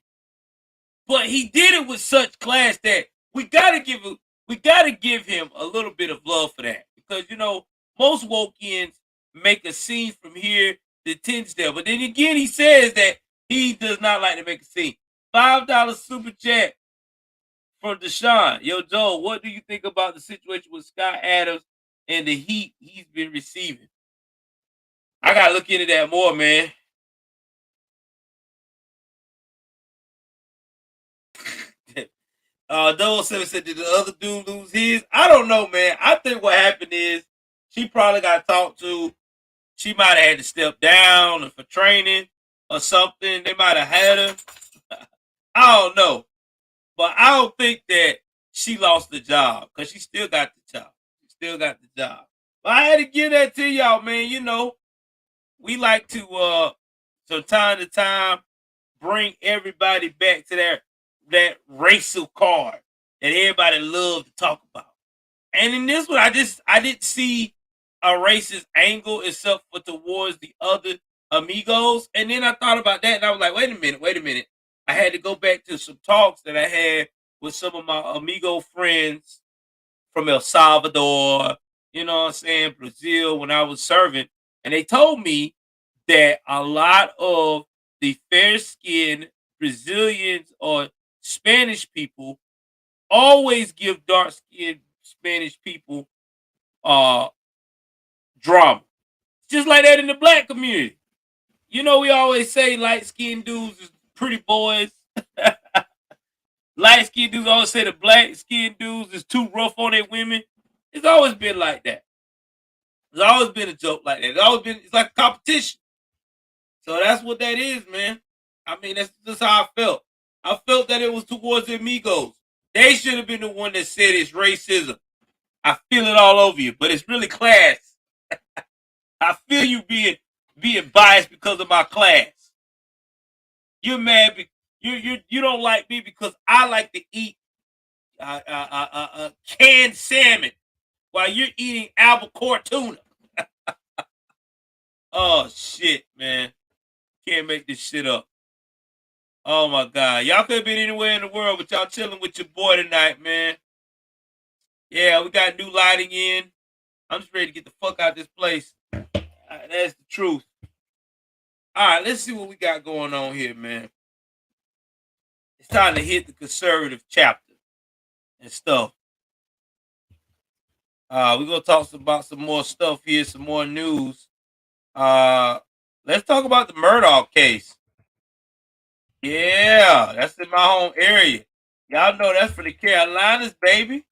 But he did it with such class that we gotta give him a little bit of love for that. Because most woke-ins make a scene from here to Tinsdale. But then again, he says that he does not like to make a scene. $5 super chat from Deshaun. Yo, Joel, what do you think about the situation with Scott Adams and the heat he's been receiving? I gotta look into that more, man. Double 7 said, did the other dude lose his? I don't know, man. I think what happened is she probably got talked to. She might have had to step down for training or something. They might have had her. I don't know. But I don't think that she lost the job because she still got the job. But I had to give that to y'all, man. we like to from time to time bring everybody back to that racial card that everybody loves to talk about. And in this one, I didn't see a racist angle except for towards the other amigos. And then I thought about that and I was like, wait a minute. I had to go back to some talks that I had with some of my amigo friends from El Salvador, you know what I'm saying, Brazil, when I was serving. And they told me that a lot of the fair skinned Brazilians or Spanish people always give dark skinned Spanish people drama. Just like that in the black community. You know, we always say light skinned dudes is pretty boys. Light skinned dudes always say the black skinned dudes is too rough on their women. It's always been like that. It's always been a joke like that. It's like a competition. So that's what that is, man. I mean, that's just how I felt. I felt that it was towards the amigos. They should have been the one that said it's racism. I feel it all over you, but it's really class. I feel you being biased because of my class. You're mad you don't like me because I like to eat canned salmon while you're eating albacore tuna. Oh shit, man. Can't make this shit up. Oh my god. Y'all could have been anywhere in the world, but y'all chilling with your boy tonight, man. Yeah, we got new lighting in. I'm just ready to get the fuck out of this place. That's the truth. Alright, let's see what we got going on here, man. It's time to hit the conservative chapter and stuff. We're gonna talk about some more stuff here, some more news. Let's talk about the Murdoch case. Yeah, that's in my home area. Y'all know that's for the Carolinas, baby.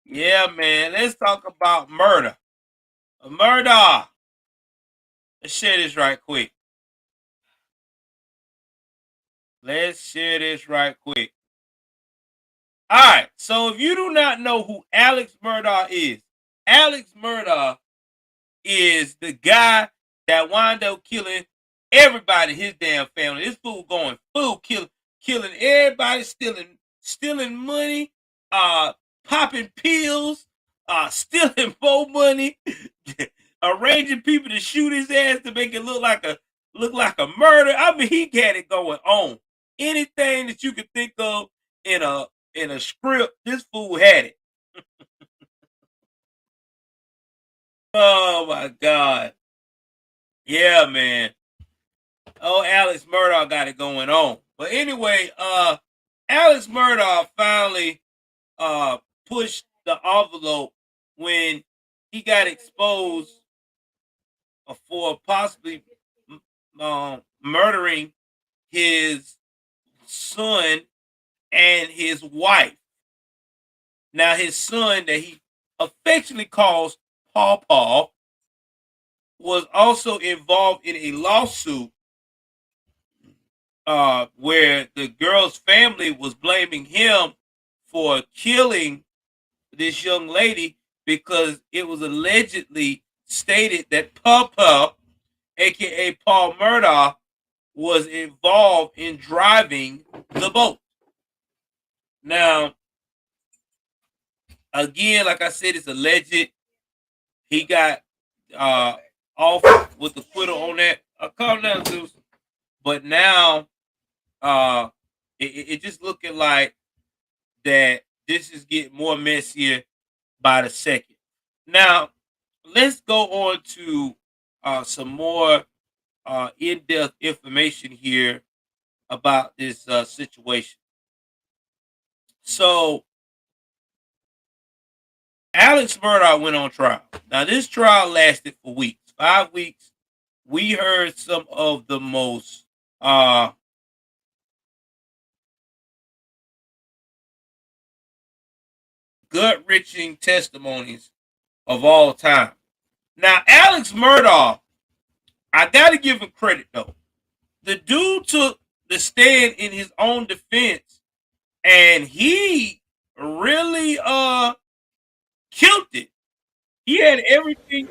Yeah, man. Let's talk about murder. Murder. Let's share this right quick. Let's share this right quick. All right. So if you do not know who Alex Murdaugh is, Alex Murdaugh is the guy that wound up killing everybody in his damn family. This fool going fool killing everybody, stealing money, popping pills, stealing more money, arranging people to shoot his ass to make it look like a murder. I mean, he had it going on. Anything that you could think of in a script, this fool had it. Oh my god. Yeah, man. Oh, Alex Murdaugh got it going on. But anyway, Alex Murdaugh finally pushed the envelope when he got exposed for possibly murdering his son and his wife. Now, his son that he affectionately calls Paw Paw was also involved in a lawsuit where the girl's family was blaming him for killing this young lady because it was allegedly stated that Papa, aka Paul Murdaugh, was involved in driving the boat. Now, again, like I said, it's alleged. He got off with acquittal on that. Calm down, Zeus. But now, it just looking like that this is getting more messier by the second. Now, let's go on to some more in-depth information here about this situation. So, Alex Murdaugh went on trial. Now, this trial lasted for weeks, 5 weeks. We heard some of the most gut-wrenching testimonies of all time. Now, Alex Murdaugh, I got to give him credit, though. The dude took the stand in his own defense, and he really killed it. He had everything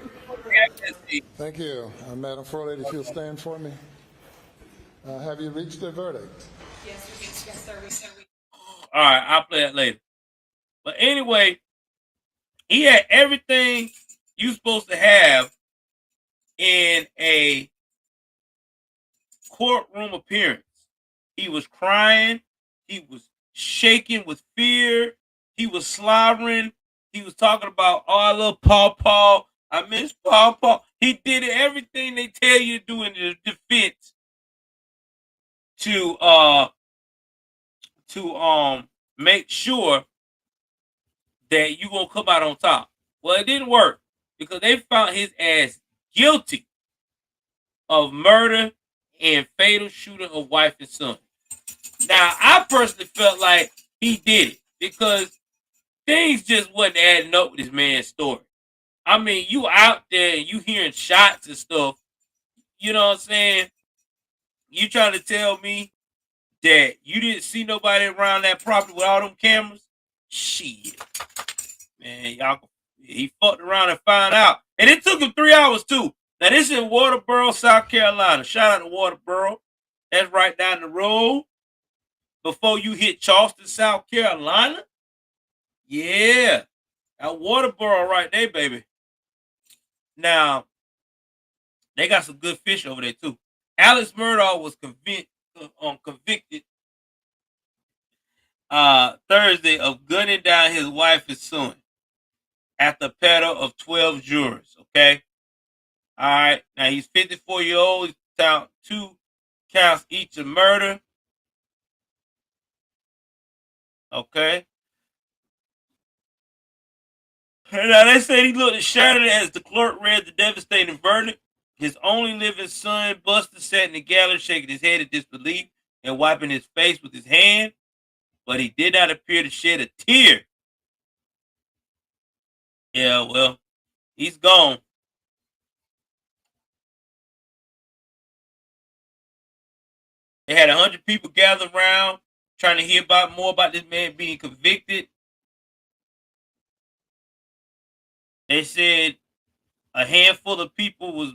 Thank you. Madam Floor Lady, if you'll stand for me. Have you reached a verdict? Yes, sir. All right, I'll play that later. But anyway, he had everything you supposed to have in a courtroom appearance. He was crying. He was shaking with fear. He was slobbering. He was talking about, oh, I love Paw Paw. I miss Paw Paw. He did everything they tell you to do in the defense to make sure that you gonna come out on top. Well, it didn't work because they found his ass guilty of murder and fatal shooting of wife and son. Now, I personally felt like he did it because things just wasn't adding up with this man's story. I mean, you out there and you hearing shots and stuff. You know what I'm saying? You trying to tell me that you didn't see nobody around that property with all them cameras? Shit. Man, he fucked around and found out. And it took him 3 hours too. Now this is in Waterboro, South Carolina. Shout out to Waterboro. That's right down the road. Before you hit Charleston, South Carolina. Yeah. That Waterboro right there, baby. Now, they got some good fish over there too. Alex Murdaugh was convicted Thursday of gunning down his wife and son at the panel of 12 jurors. Okay. All right. Now he's 54-year-old. He's found 2 counts each of murder. Okay. And now they said he looked shattered as the clerk read the devastating verdict. His only living son, Buster, sat in the gallery shaking his head in disbelief and wiping his face with his hand, but he did not appear to shed a tear. Yeah, well, he's gone. They had 100 people gathered around trying to hear more about this man being convicted. They said a handful of people was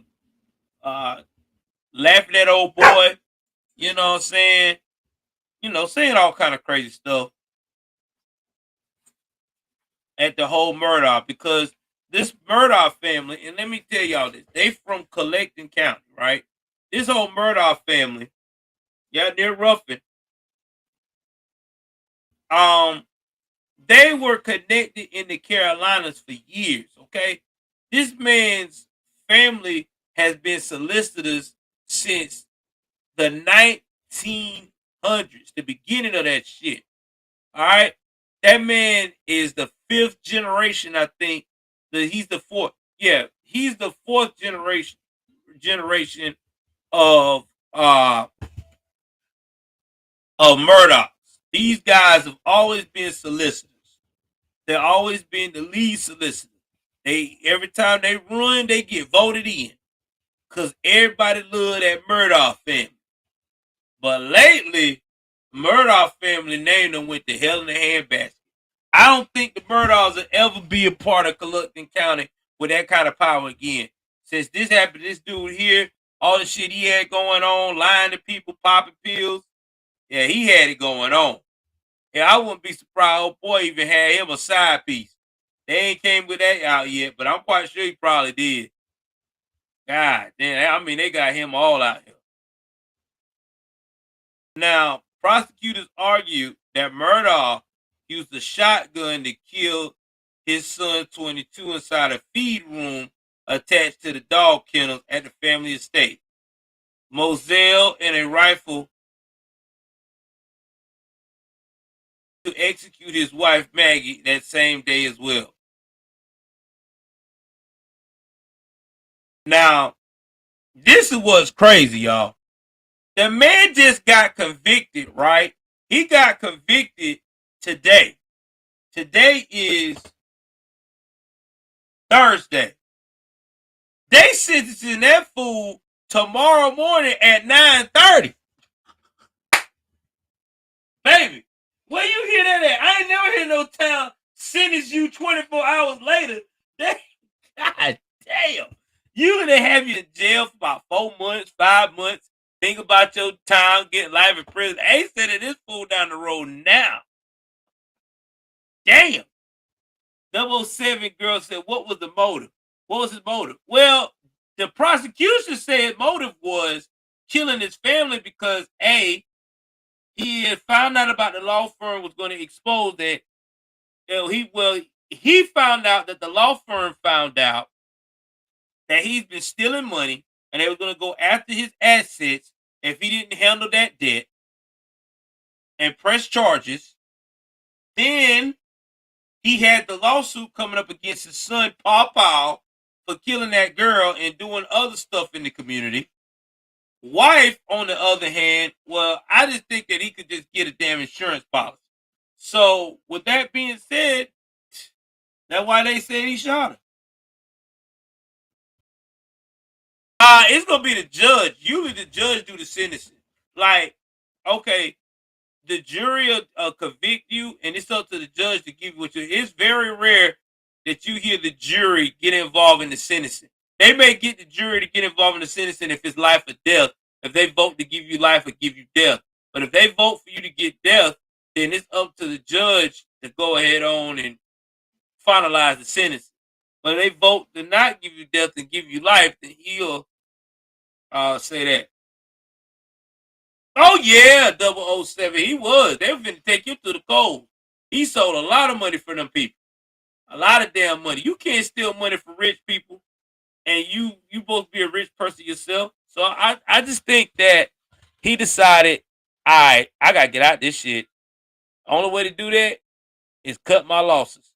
laughing at old boy, you know what I'm saying? Saying all kind of crazy stuff at the whole Murdaugh, because this Murdaugh family, and let me tell y'all this, they from Colleton County, right? This whole Murdaugh family, yeah, they're Ruffin. They were connected in the Carolinas for years, okay? This man's family has been solicitors since the 1900s, the beginning of that shit. All right? That man is the 5th generation, I think. He's the 4th. Yeah, he's the 4th generation of Murdaugh. These guys have always been solicitors. They've always been the lead solicitor. Every time they run, they get voted in. Because everybody love that Murdaugh family. But lately, Murdaugh family name them went to hell in a handbasket. I don't think the Murdaughs will ever be a part of Colleton County with that kind of power again. Since this happened, this dude here, all the shit he had going on, lying to people, popping pills. Yeah, he had it going on. Yeah, I wouldn't be surprised. Oh boy, even had him a side piece. They ain't came with that out yet, but I'm quite sure he probably did. God damn, I mean, they got him all out here. Now, prosecutors argued that Murdaugh used a shotgun to kill his son, 22, inside a feed room attached to the dog kennels at the family estate. Moselle and a rifle to execute his wife, Maggie, that same day as well. Now, this is what's crazy, y'all. The man just got convicted, right? He got convicted today. Today is Thursday. They sentencing that fool tomorrow morning at 9:30. Baby, where you hear that at? I ain't never hear no town sentence you 24 hours later. God damn. Usually they have you in jail for about 4 months, 5 months. Think about your time getting life in prison. Ain't sending this fool down the road now. Damn. 007 girl said, what was the motive? What was his motive? Well, the prosecution said motive was killing his family because A, he had found out about the law firm was going to expose that. He found out that the law firm found out that he's been stealing money and they were going to go after his assets if he didn't handle that debt and press charges. Then he had the lawsuit coming up against his son, Paw for killing that girl and doing other stuff in the community. Wife, on the other hand, well, I just think that he could just get a damn insurance policy. So, with that being said, that's why they said he shot her. It's gonna be the judge. Usually, the judge do the sentencing. Like, okay, the jury will convict you, and it's up to the judge to give you what you. It's very rare that you hear the jury get involved in the sentencing. They may get the jury to get involved in the sentencing if it's life or death. If they vote to give you life or give you death. But if they vote for you to get death, then it's up to the judge to go ahead on and finalize the sentence. But if they vote to not give you death and give you life, then he'll say that. Oh yeah, 007. He was. They were going to take him to the cold. He sold a lot of money for them people. A lot of damn money. You can't steal money from rich people, and you both be a rich person yourself. So I just think that he decided, all right, I gotta get out this shit. Only way to do that is cut my losses.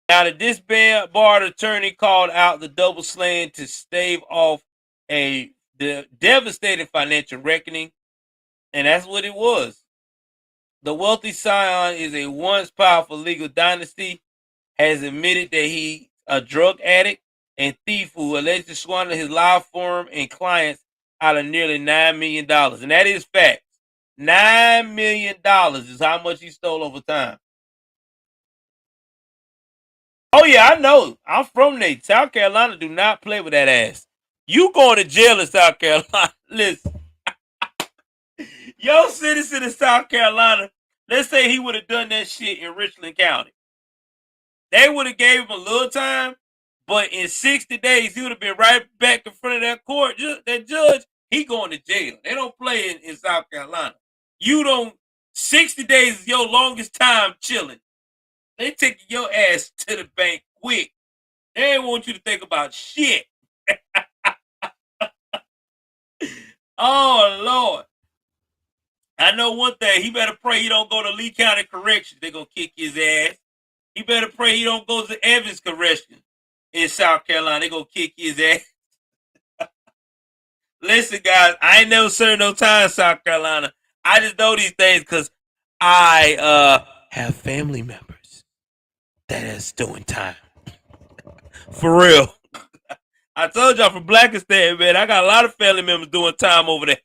Now the disbarred attorney called out the double slaying to stave off the devastating financial reckoning, and that's what it was. The wealthy scion is a once powerful legal dynasty, has admitted that he's a drug addict and thief who allegedly squandered his law firm and clients out of nearly $9 million. And that is fact. $9 million is how much he stole over time. Oh, yeah, I know. I'm from there. South Carolina do not play with that ass. You going to jail in South Carolina. Listen. Your citizen in South Carolina, let's say he would have done that shit in Richland County. They would have gave him a little time, but in 60 days, he would have been right back in front of that court. That judge, he going to jail. They don't play in South Carolina. 60 days is your longest time chilling. They taking your ass to the bank quick. They ain't want you to think about shit. Oh, Lord. I know one thing. He better pray he don't go to Lee County Corrections. They're going to kick his ass. He better pray he don't go to Evans Corrections in South Carolina. They're going to kick his ass. Listen, guys, I ain't never served no time in South Carolina. I just know these things because I have family members that is doing time. For real. I told y'all from Blackistan, man, I got a lot of family members doing time over there.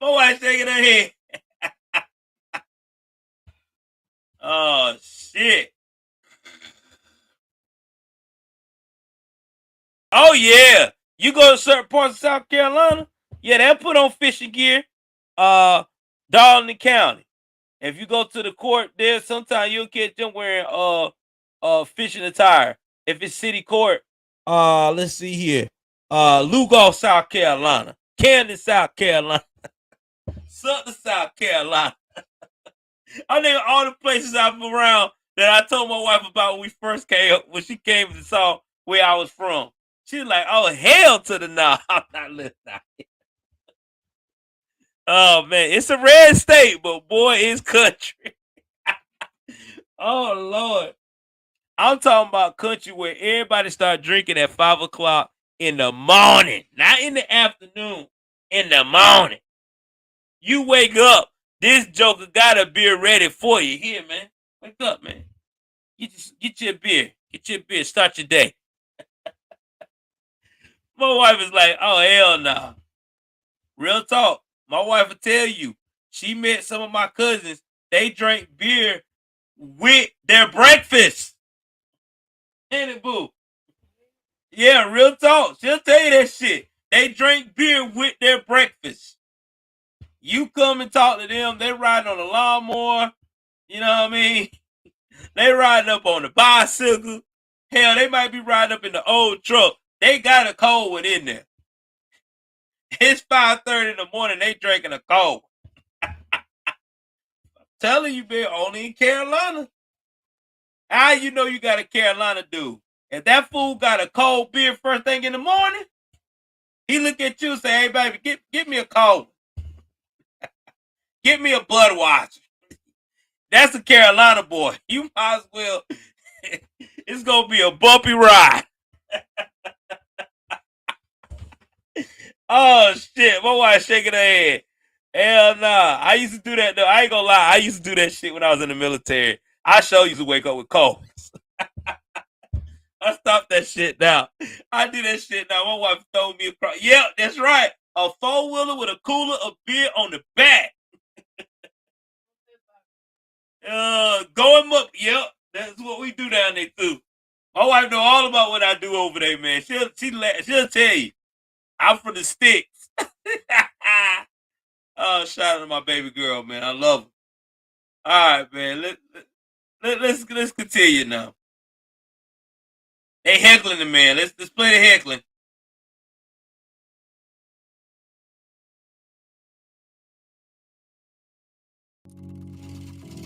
My wife shaking her head. Oh, shit. Oh, yeah. You go to certain parts of South Carolina, yeah, they'll put on fishing gear. Darling County. If you go to the court there, sometimes you'll catch them wearing fishing attire. If it's city court, let's see here. Lugo, South Carolina. Camden, South Carolina. Sutton, South Carolina. I think all the places I'm around that I told my wife about when we first came up, when she came and saw where I was from. She was like, oh, hell to the no. I'm not listening. Oh, man. It's a red state, but boy, it's country. Oh, Lord. I'm talking about country where everybody start drinking at 5 o'clock in the morning. Not in the afternoon. In the morning. You wake up. This joker got a beer ready for you. Here, man. Wake up, man. Get your beer. Get your beer. Start your day. My wife is like, oh, hell no. Real talk. My wife will tell you. She met some of my cousins. They drank beer with their breakfast. Ain't it, boo? Yeah, real talk. She'll tell you that shit. They drink beer with their breakfast. You come and talk to them, they riding on a lawnmower, you know what I mean? They riding up on the bicycle. Hell, they might be riding up in the old truck. They got a cold one in there. It's 5:30 in the morning, they drinking a cold. Telling you, man, only in Carolina. How you know you got a Carolina dude? If that fool got a cold beer first thing in the morning, he look at you and say, hey, baby, get me a cold. Get me a Budweiser. That's a Carolina boy. You might as well. It's going to be a bumpy ride. Oh, shit. My wife shaking her head. Hell nah. I used to do that, though. I ain't going to lie. I used to do that shit when I was in the military. I sure used to wake up with colds. I stopped that shit now. I do that shit now. My wife told me across. Yeah, that's right. A four-wheeler with a cooler of beer on the back. Going up. Yep. That's what we do down there, too. My wife know all about what I do over there, man. She'll tell you. I'm from the sticks. Oh, shout out to my baby girl, man. I love her. All right, man. Let's continue now. They heckling the man. Let's play the heckling.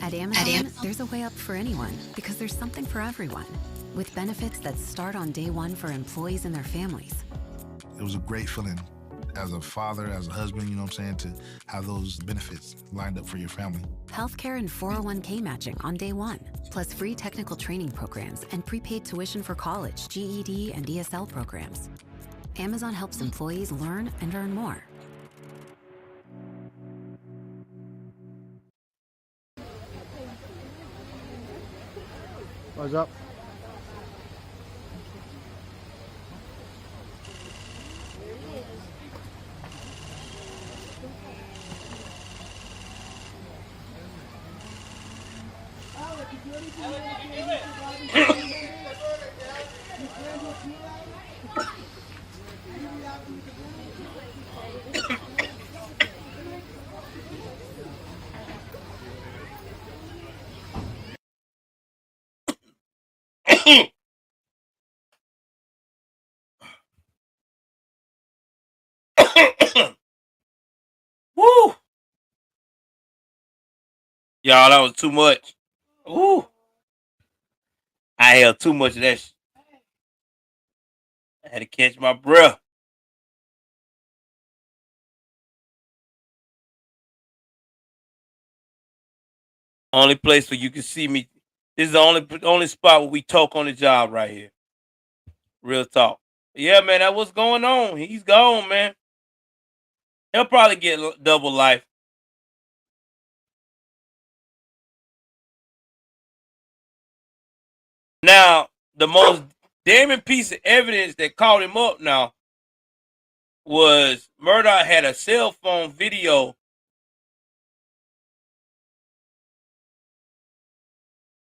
At Amazon, there's a way up for anyone because there's something for everyone. With benefits that start on day one for employees and their families. It was a great feeling as a father, as a husband, you know what I'm saying, to have those benefits lined up for your family. Healthcare and 401k matching on day one, plus free technical training programs and prepaid tuition for college, GED, and ESL programs. Amazon helps employees learn and earn more. What's up? Woo! Y'all, that was too much. Woo! I held too much of that shit. I had to catch my breath. Only place where you can see me. This is the only spot where we talk on the job right here. Real talk. Yeah, man, that's what's going on. He's gone, man. He'll probably get double life. Now, the most damning piece of evidence that caught him up now was Murdoch had a cell phone video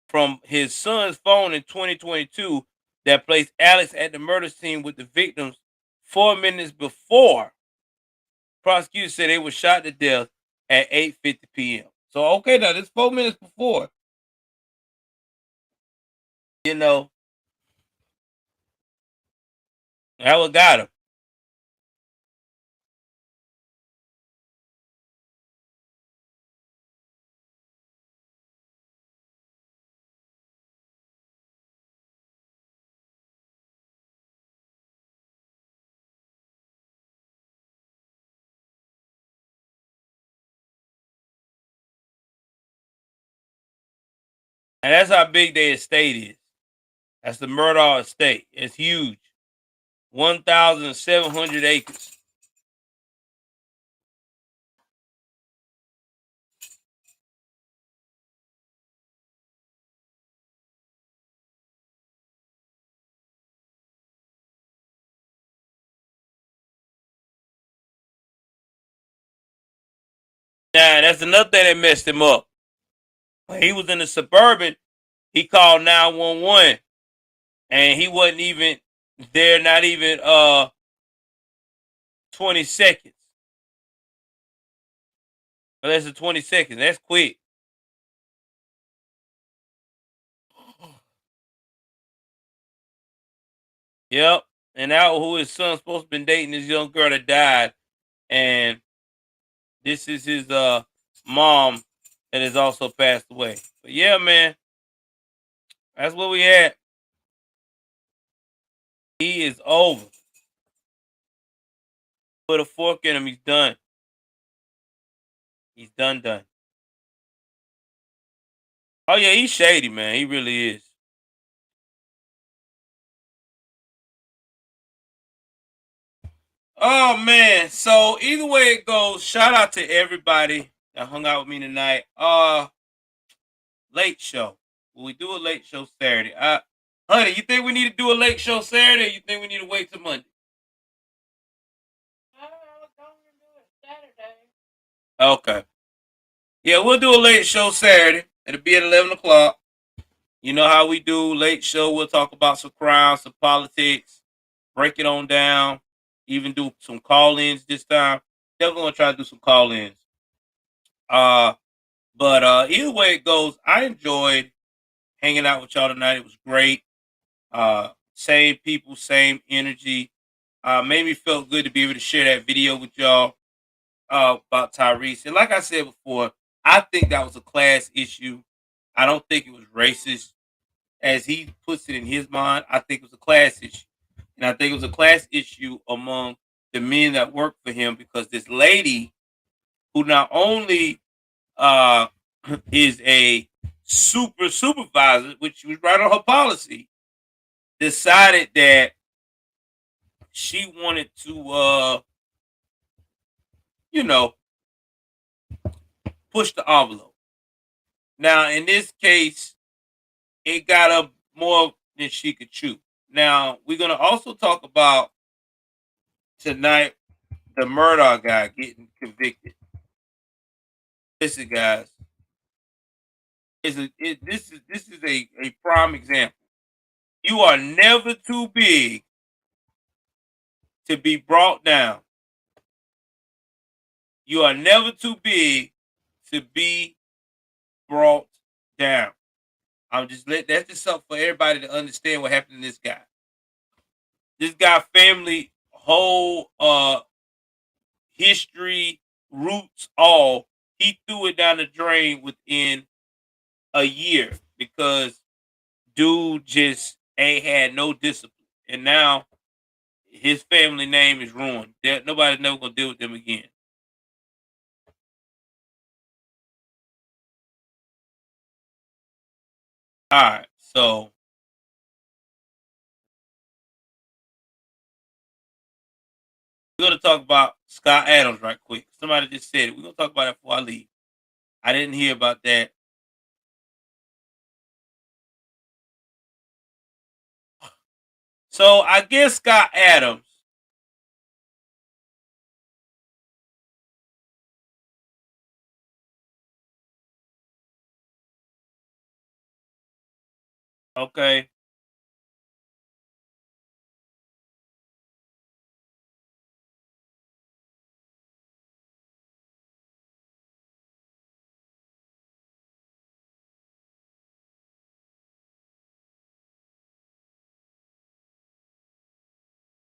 from his son's phone in 2022 that placed Alex at the murder scene with the victims 4 minutes before. Prosecutors said they were shot to death at 8:50 p.m. So, okay, now this 4 minutes before. You know, that what got him. And that's how big their estate is. That's the Murdoch estate. It's huge. 1,700 acres. Now, that's another thing that messed him up. When he was in the Suburban, he called 911 and he wasn't even there, not even 20 seconds. Less than 20 seconds. That's quick. Yep. And now who his son's supposed to been dating this young girl that died. And this is his mom that has also passed away. But yeah, man. That's where we at. He is over. Put a fork in him, he's done. He's done. Oh yeah, he's shady, man. He really is. Oh man. So either way it goes, shout out to everybody that hung out with me tonight. Late show. Will we do a late show Saturday? Honey, you think we need to do a late show Saturday, or you think we need to wait till Monday? Okay. Yeah, we'll do a late show Saturday. It'll be at 11 o'clock. You know how we do late show. We'll talk about some crime, some politics, break it on down, even do some call-ins this time. Definitely gonna try to do some call-ins. But either way it goes, I enjoyed hanging out with y'all tonight. It was great. Same people, same energy. Made me feel good to be able to share that video with y'all about Tyrese. And like I said before, I think that was a class issue. I don't think it was racist, as he puts it in his mind. I think it was a class issue, and I think it was a class issue among the men that work for him, because this lady, who not only uh, is a supervisor, which was right on her policy, decided that she wanted to, you know, push the envelope. Now, in this case, it got up more than she could chew. Now, we're going to also talk about tonight the Murdoch guy getting convicted. Listen, guys, this is a prime example. You are never too big to be brought down. You are never too big to be brought down. That's just something for everybody to understand what happened to this guy. This guy family, whole history, roots, all, he threw it down the drain within a year, because dude just ain't had no discipline. And now his family name is ruined. Nobody's never gonna deal with them again. All right, so we're gonna talk about Scott Adams right quick. Somebody just said it. We're gonna talk about it before I leave. I didn't hear about that. So I guess Scott Adams, okay.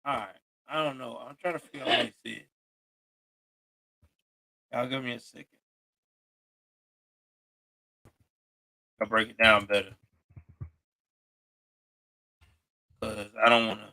All right. I don't know. I'm trying to figure out what he said. Y'all give me a second. I'll break it down better, because I don't want to.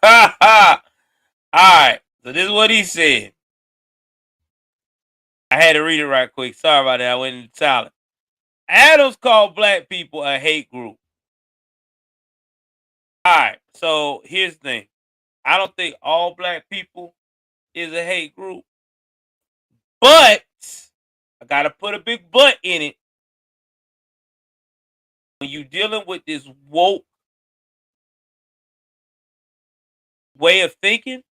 right. So this is what he said. I had to read it right quick. Sorry about that. I went into silent. Adams called black people a hate group. All right. So here's the thing. I don't think all black people is a hate group. But I got to put a big but in it. When you're dealing with this woke way of thinking,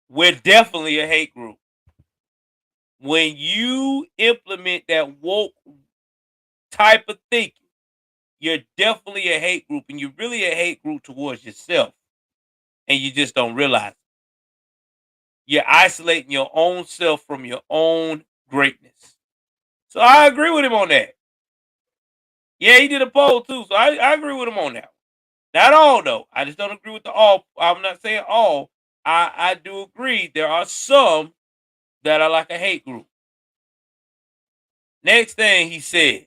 we're definitely a hate group. When you implement that woke type of thinking, you're definitely a hate group, and you're really a hate group towards yourself, and you just don't realize it. You're isolating your own self from your own greatness. So I agree with him on that. Yeah, he did a poll too, so I agree with him on that. Not all though. I just don't agree with the all. I'm not saying all. I do agree there are some that are like a hate group. Next thing he said.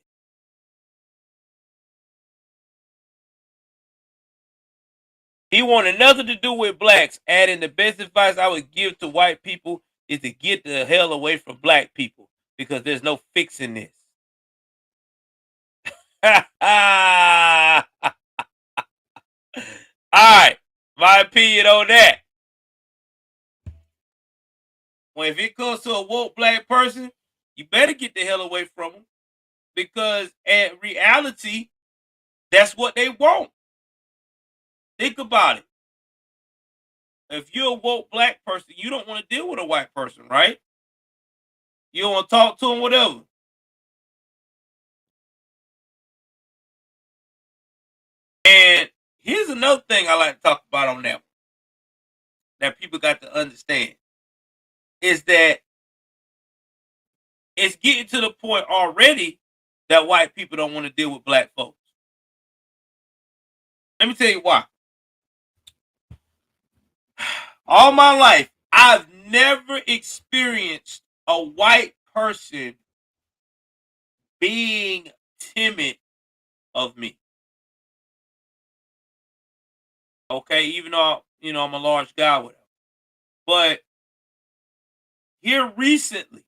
He wanted nothing to do with blacks, adding the best advice I would give to white people is to get the hell away from black people because there's no fixing this. All right, my opinion on that. When if it comes to a woke black person, you better get the hell away from them because in reality, that's what they want. Think about it. If you're a woke black person, you don't want to deal with a white person, right? You don't want to talk to them, whatever. And here's another thing I like to talk about on that people got to understand is that it's getting to the point already that white people don't want to deal with black folks. Let me tell you why. All my life, I've never experienced a white person being timid of me. Okay, even though I'm a large guy, whatever. But here recently,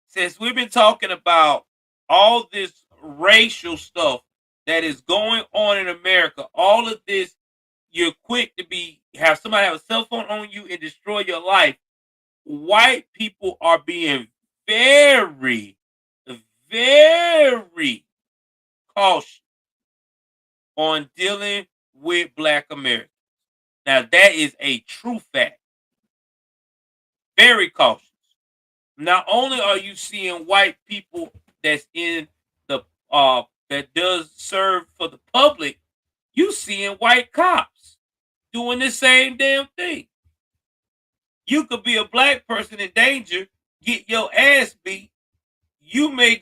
since we've been talking about all this racial stuff that is going on in America, all of this, you're quick to have somebody have a cell phone on you and destroy your life. White people are being very, very cautious on dealing with black Americans. Now that is a true fact. Very cautious. Not only are you seeing white people that's in the that does serve for the public, you seeing white cops doing the same damn thing. You could be a black person in danger, get your ass beat. You may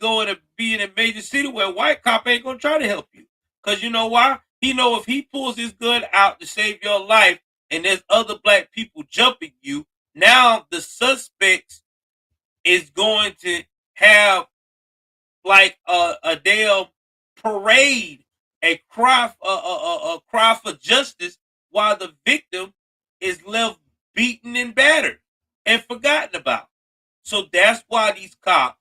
be in a major city where a white cop ain't gonna try to help you. Cause you know why? He know if he pulls his gun out to save your life and there's other black people jumping you, now the suspects is going to have like a damn parade, a cry for justice, while the victim is left beaten and battered and forgotten about. So that's why these cops,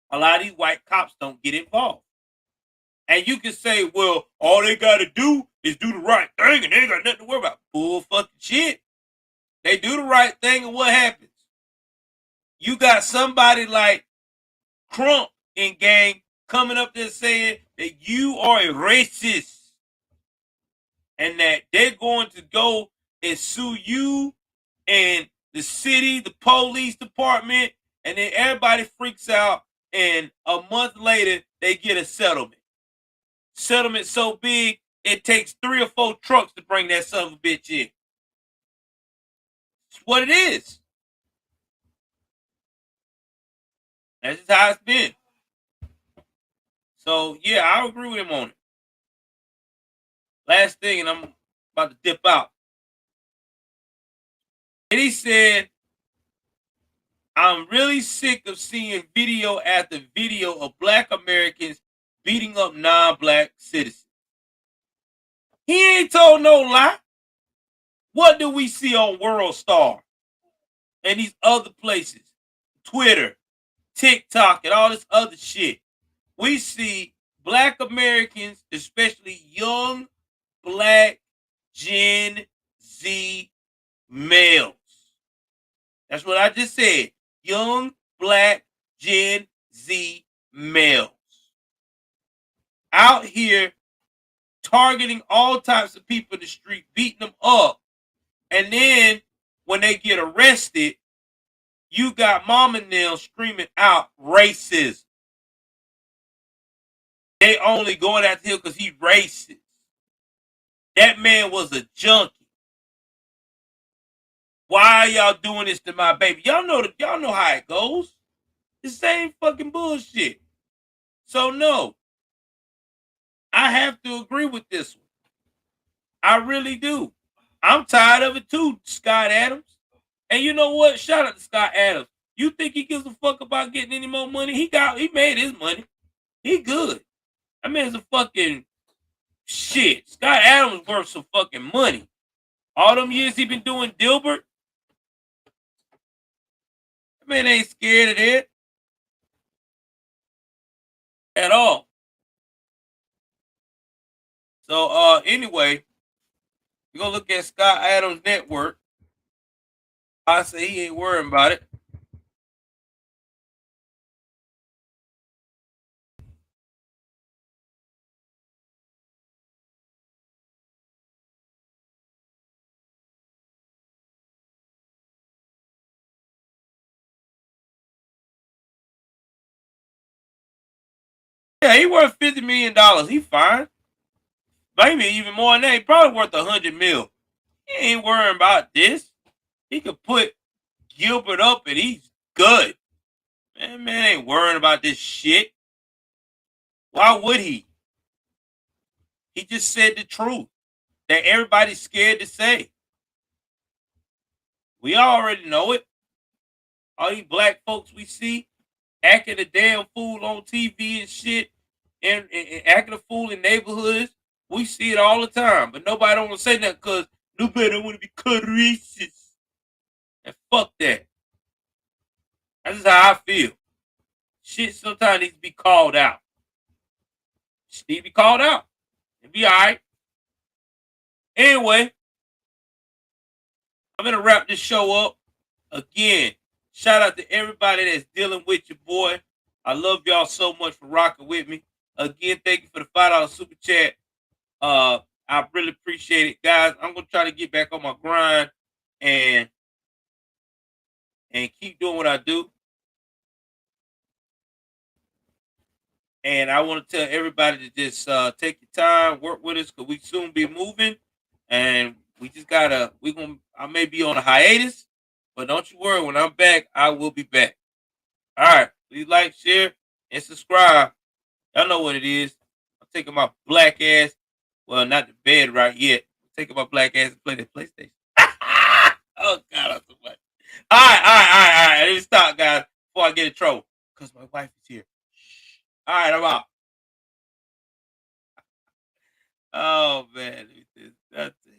a lot of these white cops, don't get involved. And you can say, well, all they got to do is do the right thing and they ain't got nothing to worry about. Bull fucking shit. They do the right thing and what happens? You got somebody like Crump and gang coming up there saying that you are a racist and that they're going to go and sue you and the city, the police department, and then everybody freaks out and a month later they get a settlement. Settlement so big it takes 3 or 4 trucks to bring that son of a bitch in. It's what it is. That's just how it's been. So yeah, I agree with him on it. Last thing, and I'm about to dip out. And he said, I'm really sick of seeing video after video of black Americans beating up non-black citizens. He ain't told no lie. What do we see on World Star and these other places? Twitter, TikTok, and all this other shit. We see Black Americans, especially young Black Gen Z males. That's what I just said. Young Black Gen Z males. Out here targeting all types of people in the street, beating them up. And then when they get arrested, you got Mom and them screaming out racism. They only going after him because he's racist. That man was a junkie. Why are y'all doing this to my baby? Y'all know how it goes. The same fucking bullshit. So no, I have to agree with this one. I really do. I'm tired of it too, Scott Adams. And you know what? Shout out to Scott Adams. You think he gives a fuck about getting any more money? He made his money. He good. I mean, it's a fucking shit. Scott Adams worth some fucking money. All them years he been doing Dilbert. That man ain't scared of that. At all. So anyway, we're gonna look at Scott Adams' net worth. I say he ain't worrying about it. Yeah, he worth $50 million. He fine. Maybe even more than that. He probably worth $100 million. He ain't worrying about this. He could put Gilbert up and he's good. Man ain't worrying about this shit. Why would he? He just said the truth that everybody's scared to say. We already know it. All these black folks we see acting a damn fool on TV and shit, and acting a fool in neighborhoods. We see it all the time, but nobody don't want to say that because nobody don't want to be called racist. And fuck that. That's just how I feel. Shit sometimes needs to be called out. Just need to be called out. It'll be all right. Anyway, I'm going to wrap this show up. Again, shout out to everybody that's dealing with your boy. I love y'all so much for rocking with me. Again, thank you for the $5 super chat. I really appreciate it, guys. I'm going to try to get back on my grind and keep doing what I do. And I want to tell everybody to just take your time, work with us, because we soon be moving. And we just gotta, I may be on a hiatus, but don't you worry, when I'm back, I will be back. All right. Please like, share, and subscribe. Y'all know what it is. I'm taking my black ass, well, not the bed right yet. I'm taking my black ass and play the PlayStation. Oh, God, I'm so much. All right. Let me stop, guys, before I get in trouble, because my wife is here. All right, I'm out. Oh, man. That's it.